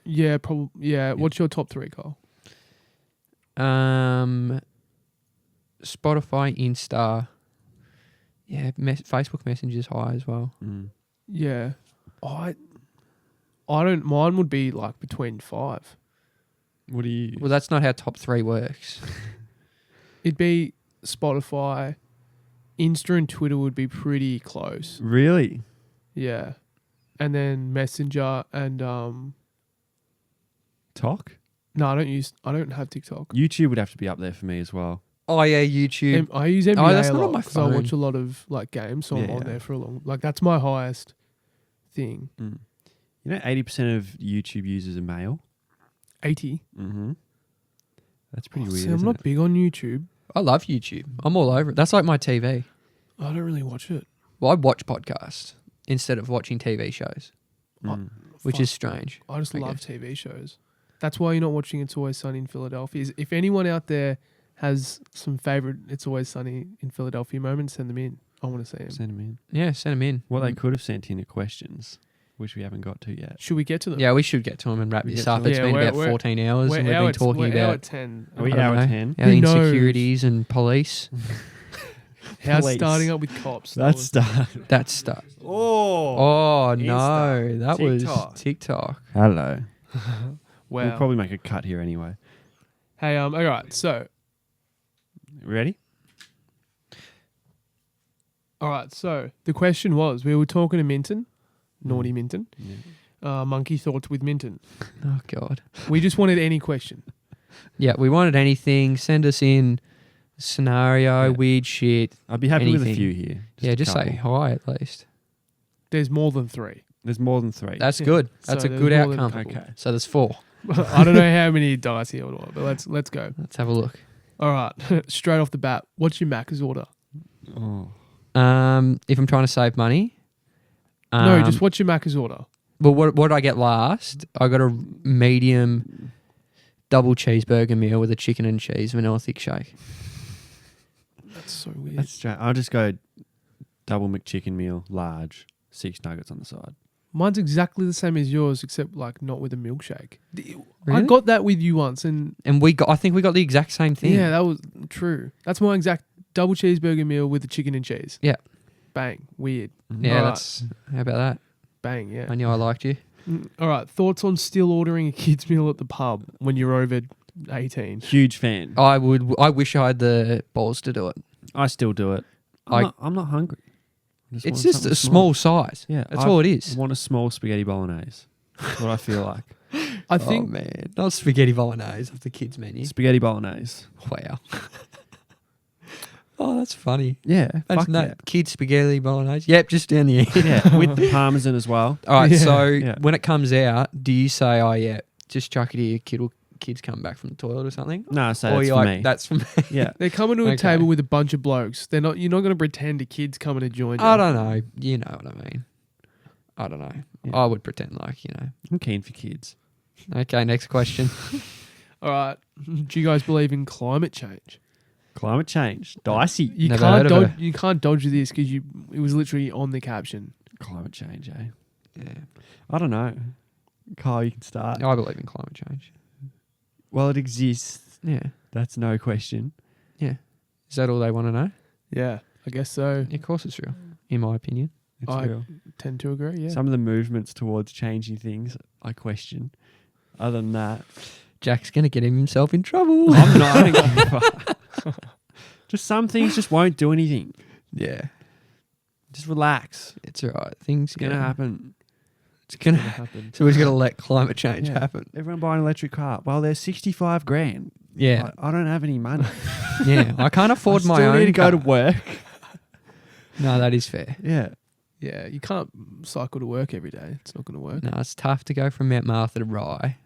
Yeah, probably. Yeah. What's your top 3, Carl?
Spotify, Insta. Yeah, Facebook Messenger's high as well.
Yeah. I don't. Mine would be like between 5.
What do you...
Well, that's not how top 3 works.
It'd be Spotify, Insta, and Twitter would be pretty close.
Really?
Yeah, and then Messenger and
Talk?
no, I don't have TikTok.
YouTube would have to be up there for me as well.
Oh yeah, YouTube.
I use NBA
that's
a
not
lot
on my
because I watch
phone.
a lot of like games, so I'm
Yeah.
on there for a long. Like that's my highest thing.
You know, 80% of YouTube users are male.
80.
That's pretty weird.
See, I'm
isn't
not
it?
big on YouTube.
I love YouTube. I'm all over it. That's like my TV.
I don't really watch it.
Well, I watch podcasts instead of watching TV shows, which
Fuck.
is strange.
I just
I
love
guess.
TV shows. That's why you're not watching It's Always Sunny in Philadelphia. If anyone out there has some favorite It's Always Sunny in Philadelphia moments, send them in. I want to see them.
Send them in.
Yeah, send them in.
What they could have sent in are questions, which we haven't got to yet.
Should we get to them?
Yeah, we should get to them and wrap
We
this
get
up.
to
It's
them.
been
Yeah,
about
we're-
14 hours and we've been talking
we're hour
about
10.
Are we
I don't
hour
know,
10?
our
Who knows?
insecurities and police.
How's
Police.
starting up with cops?
That's start.
That's stuff.
Oh.
Oh
Insta.
no, that
TikTok.
was TikTok.
Hello.
wow.
We'll probably make a cut here anyway.
Hey, all right. So,
Ready?
all right. So the question was, we were talking to Minton, naughty Minton,
Yeah.
monkey thoughts with Minton.
Oh god.
We just wanted any question.
Yeah, we wanted anything. Send us in scenario,
Yeah.
weird shit.
I'd be happy with a
Anything.
few here.
Just
a
say
couple.
hi at least.
There's more than 3.
There's more than 3.
That's
Yeah.
good. That's
So
a
there's
good
more than a
outcome.
couple.
Okay.
So there's 4.
I don't know how many dice here or what, but let's go.
Let's have a look.
All right. Straight off the bat, what's your Macca's order?
Oh.
If I'm trying to save money.
No, just what's your Macca's order?
Well, what did I get last? I got a medium double cheeseburger meal with a chicken and cheese vanilla thick shake.
That's so weird.
That's strange. I'll just go double McChicken meal, large, 6 nuggets on the side.
Mine's exactly the same as yours, except like not with a milkshake. I
Really?
got that with you once, and
And I think we got the exact same thing.
yeah, that was true. That's my exact double cheeseburger meal with the chicken and cheese.
Yeah.
Bang. Weird.
Yeah,
Alright.
that's how about that?
Bang. Yeah.
I knew I liked you.
All right. Thoughts on still ordering a kids meal at the pub when you're over 18?
Huge fan.
I wish I had the balls to do it.
I still do it. I'm not hungry. I
It's
want
just
something
a small size.
Yeah,
That's all it is.
I want a small spaghetti bolognese. That's what I feel like.
I think
Oh man, not spaghetti bolognese off the kids menu.
Spaghetti bolognese.
Wow. Oh, that's funny.
Yeah,
That's
fuck
no kids spaghetti bolognese. Yep, just down the end.
yeah, with the parmesan as well.
All right,
Yeah.
so
Yeah.
when it comes out, do you say, "Oh yeah, just chuck it here, kids come back from the toilet or something"?
No, so
Or
that's
you're
for
like,
me.
"That's for me."
Yeah,
they're coming to a
Okay.
table with a bunch of blokes. You're not going to pretend a kid's coming to join you.
I don't know. You know what I mean. I don't know.
Yeah.
I would pretend like,
I'm keen for kids.
Okay, next question.
All right. Do you guys believe in climate change?
Climate change, dicey.
You
Never
can't
heard of
dodge.
it.
You can't dodge this because it was literally on the caption.
Climate change, eh?
Yeah.
I don't know. Kyle, you can start.
I believe in climate change.
Well, it exists.
Yeah.
That's no question.
Is that all they want to know?
Yeah, I guess so.
Yeah, of course it's real, in my opinion.
It's
I-
real.
Tend to agree. Yeah.
Some of the movements towards changing things, I question. Other than that,
Jack's going to get himself in trouble.
I'm not. I don't give a fuck. Just some things just won't do anything.
Yeah.
Just relax.
It's all right. Things
It's gonna happen.
It's going to
Gonna happen.
So we're just going to let climate change
Yeah.
happen.
Everyone buy an electric car. Well, they're 65 grand.
Yeah.
I don't have any money.
Yeah. I can't afford
I
my
still
own
need to go to
car.
work.
No, that is fair.
Yeah.
Yeah, you can't cycle to work every day. It's not going to work.
No, it's tough to go from Mount Martha to Rye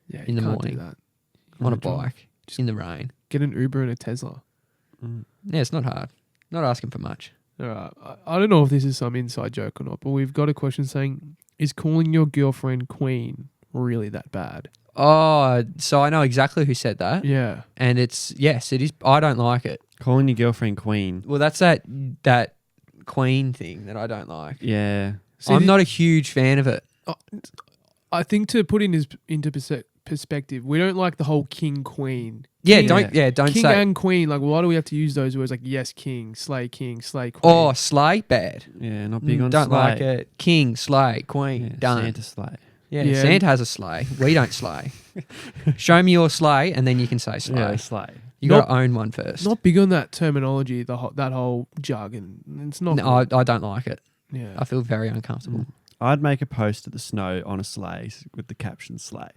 Yeah,
In
you
the
can't do
morning.
that.
on a
Drive.
bike in the rain.
Get an Uber and a Tesla.
Mm.
Yeah, it's not hard. Not asking for much.
All right. I don't know if this is some inside joke or not, but we've got a question saying, is calling your girlfriend queen really that bad?
Oh, so I know exactly who said that.
Yeah.
And yes, it is. I don't like it.
Calling your girlfriend queen.
Well, that's that queen thing that I don't like.
Yeah.
See,
I'm not a huge fan of it.
I think to put into perspective, we don't like the whole king queen.
Yeah,
King-
don't
king
say.
and queen. Like, why do we have to use those words like yes, king, slay queen?
Oh, slay, bad.
Yeah, not big on
Don't
sleigh.
like it. King, slay, queen,
Yeah,
done.
Santa sleigh.
Yeah,
Yeah.
Santa has a sleigh. We don't slay. Show me your sleigh, and then you can say slay.
Yeah, sleigh.
You got to own one first.
Not big on that terminology, that whole jargon. It's not.
No, I don't like it.
yeah.
I feel very uncomfortable.
I'd make a post at the snow on a sleigh with the caption sleigh.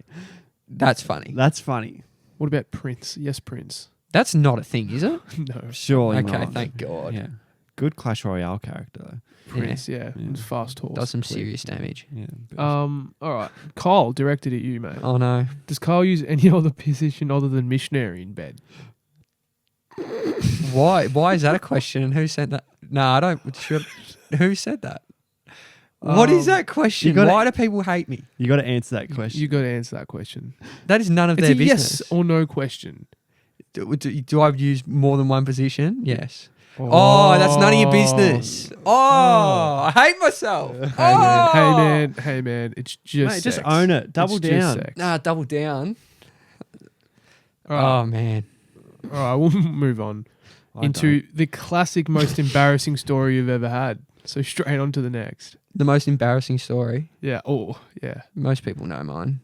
That's funny.
That's funny.
What about Prince? Yes, Prince.
That's not a thing, is it?
No,
Surely
Okay,
not.
thank God.
Yeah. Good Clash Royale character though.
Prince. Yeah,
Yeah.
It's fast horse.
Does some
please.
serious damage.
Yeah.
All right. Kyle, directed at you, mate.
Oh no.
Does Kyle use any other position other than missionary in bed?
Why is that a question? And who said that? No, I don't. Who said that? What is that question?
you gotta-
Why do people hate me?
You got to answer that question.
You got to answer that question.
That is none of
It's
their
a
business.
yes or no question.
Do I use more than one position? Yes. Oh, that's none of your business. Oh, I hate myself.
Hey man, it's just
Mate, just
sex.
own it. Double
It's just
down.
sex.
Nah, double down.
All right.
Oh man.
All right, we'll move on. into the classic most embarrassing story you've ever had. So straight on to the next.
The most embarrassing story.
Yeah. Oh, yeah.
Most people know mine.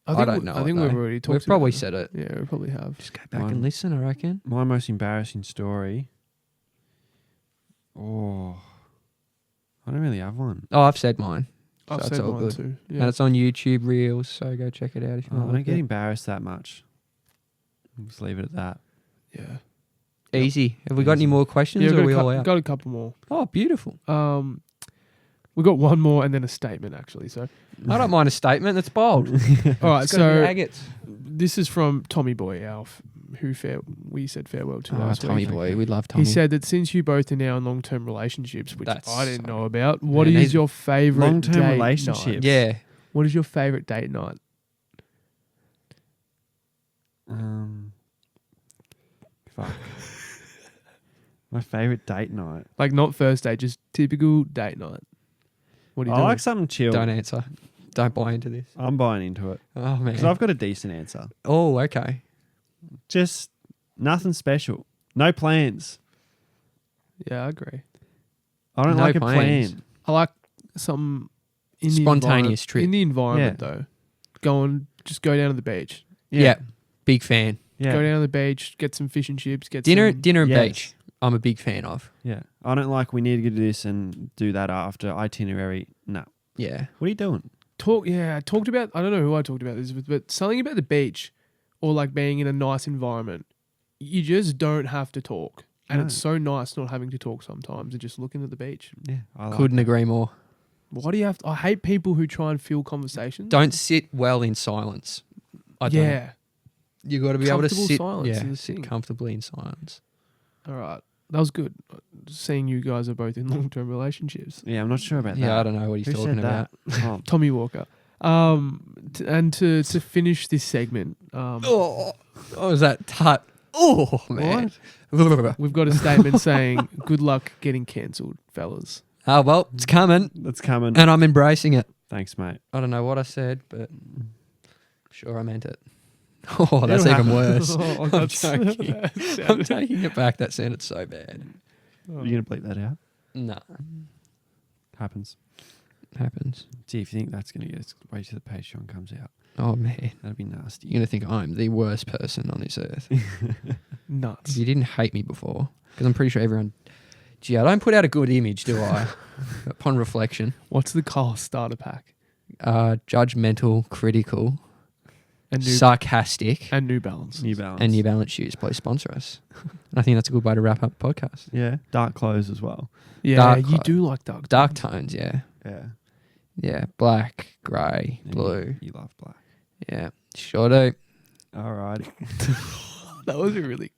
I
don't know.
I think
it,
we've
though.
already talked
We've probably
about
said it.
Yeah, we probably have.
Just go back
Mine-
and listen, I reckon.
My most embarrassing story. Oh, I don't really have one.
Oh, I've said mine. So
I've
it's
said
all
mine
good.
too.
And
Yeah.
it's on YouTube Reels, so go check it out if you
I
want.
don't get embarrassed that much. Just leave it at that.
Yeah.
Easy. Have we got any
Easy.
more questions,
Yeah,
or are we all out?
got a couple more.
Oh, beautiful.
We got one more and then a statement actually. So,
I don't mind a statement. That's bold.
all right.
It's gotta be
So
agates.
this is from Tommy Boy, we said farewell to
Oh,
last
Tommy
week.
boy, we love Tommy.
He said that since you both are now in long-term relationships, which
That's
I didn't
so-
know about, what
Man,
is
he's-
your favorite
Long-term
date
relationships.
night?
yeah.
What is your favorite date night?
Fuck. My favorite date night.
Like not first date, just typical date night. What do you
I
do?
like something chill.
Don't answer. Don't buy into this.
I'm buying into it
Oh man.
because I've got a decent answer.
Oh, okay.
Just nothing special. No plans.
Yeah, I agree.
I don't
No
like
plans.
a plan.
I like some in
Spontaneous
the
trip.
in the environment though. Just go down to the beach.
Yeah. Big fan.
Yeah.
Go down to the beach, get some fish and chips, get
Dinner
some,
and
Yes.
beach. I'm a big fan of.
Yeah. I don't like we need to do this and do that after itinerary. No.
Yeah.
What are you doing?
I talked about, I don't know who I talked about this with, but something about the beach or like being in a nice environment. You just don't have to talk. And
No.
it's so nice not having to talk sometimes and just looking at the beach.
Yeah. I like
Couldn't agree more.
Why do you have to? I hate people who try and fill conversations.
Don't sit well in silence. I don't.
Yeah.
You got to be able to
Comfortable
sit.
silence
Yeah.
is the
Sit
thing.
comfortably in silence.
All right. That was good. Seeing you guys are both in long-term relationships.
Yeah, I'm not sure about
Yeah,
that.
I don't know what he's
Who
talking
said
about.
that? Oh,
Tommy Walker. To finish this segment,
Oh, was that tut? Oh man.
we've got a statement saying, "Good luck getting cancelled, fellas."
Oh well, it's coming,
that's coming.
and I'm embracing it.
Thanks, mate.
I don't know what I said, but sure I meant it. Oh, that's
It'll
even
happen.
worse.
Oh,
I'm
that's-
joking.
that
I'm
sounded-
taking it back. That sounded so bad.
Oh.
You gonna bleep that out?
No,
Happens.
happens.
See if you think that's gonna get us. Wait till the Patreon comes out.
Oh man,
That'd be nasty.
you're gonna think I'm the worst person on this earth.
Nuts.
You didn't hate me before, because I'm pretty sure everyone. Gee, I don't put out a good image, do I? Upon reflection,
What's the Carl starter pack?
judgmental, critical,
And
sarcastic,
and New Balance.
New Balance.
and New Balance shoes. Please sponsor us. And I think that's a good way to wrap up the podcast.
Yeah. Dark clothes as well.
Yeah,
Dark
you
colour.
do like dark.
Dark tones, yeah.
Yeah.
Yeah, black, grey,
Yeah,
blue.
You love black.
Yeah, sure do.
Alrighty.
That was a really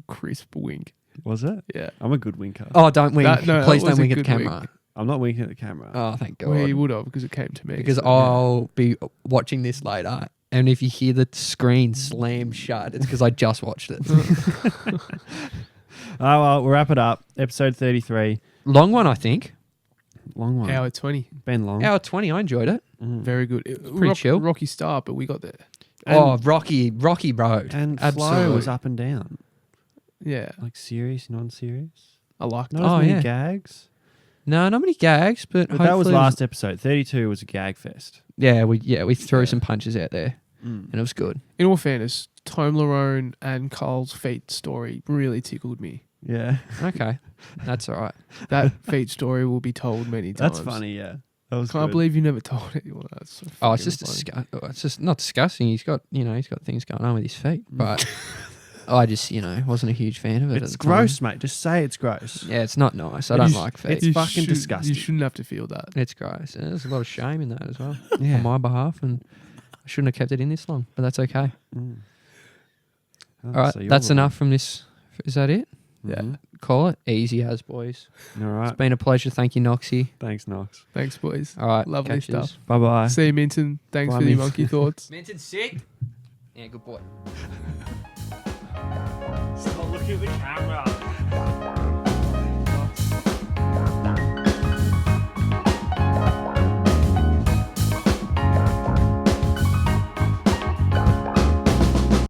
crisp wink.
Was it?
Yeah.
I'm a good winker.
Oh, don't wink.
That- no,
Please
that was
don't
a
wink at the
good
camera.
wink.
I'm not winking at the camera.
Oh, thank God.
Well, he would have because it came to me.
Because
so-
I'll be watching this later, and if you hear the screen slam shut, it's because I just watched it.
Oh, well, we'll wrap it up. Episode 33.
Long one, I think.
Long one.
Hour 20.
Ben Long.
Hour 20, I enjoyed it.
Mm.
Very good.
Pretty chill.
Rocky start, but we got there.
Oh, Rocky Road.
And flow
Absolutely.
was up and down.
Yeah.
Like serious, non-serious.
I liked
Not
it.
as
Oh,
many
yeah.
gags.
No, not many gags, but
But that was
hopefully-
last episode. 32 was a gag fest.
Yeah, we threw
Yeah.
some punches out there, and it was good.
In all fairness, Tome Larone and Carl's feet story really tickled me.
Yeah.
Okay, that's all right.
That feet story will be told many times.
That's funny, yeah. That was
Can't
good.
believe you never told anyone. That's so
Oh, it's
fucking
just
funny.
it's just not disgusting. He's got things going on with his feet, but I just wasn't a huge fan of it.
It's
at the time.
gross, mate. Just say it's gross.
Yeah, it's not nice. I
It
don't
is-
like feet.
it's fucking disgusting.
You shouldn't have to feel that.
It's gross. And there's a lot of shame in that as well
Yeah.
on my behalf, and I shouldn't have kept it in this long, but that's okay.
Mm. Oh,
All right,
so you're
that's
the
enough from this. Is that it?
Yeah.
Mhm.
Call it easy as boys.
All right.
It's been a pleasure. Thank you, Noxie.
Thanks, Knox.
Thanks, boys.
All right,
Lovely
catches.
stuff.
Bye-bye.
See you, Minton. Thanks
Bye,
for the
Minton.
monkey thoughts.
Minton sick. Yeah, good boy.
Stop looking at the camera.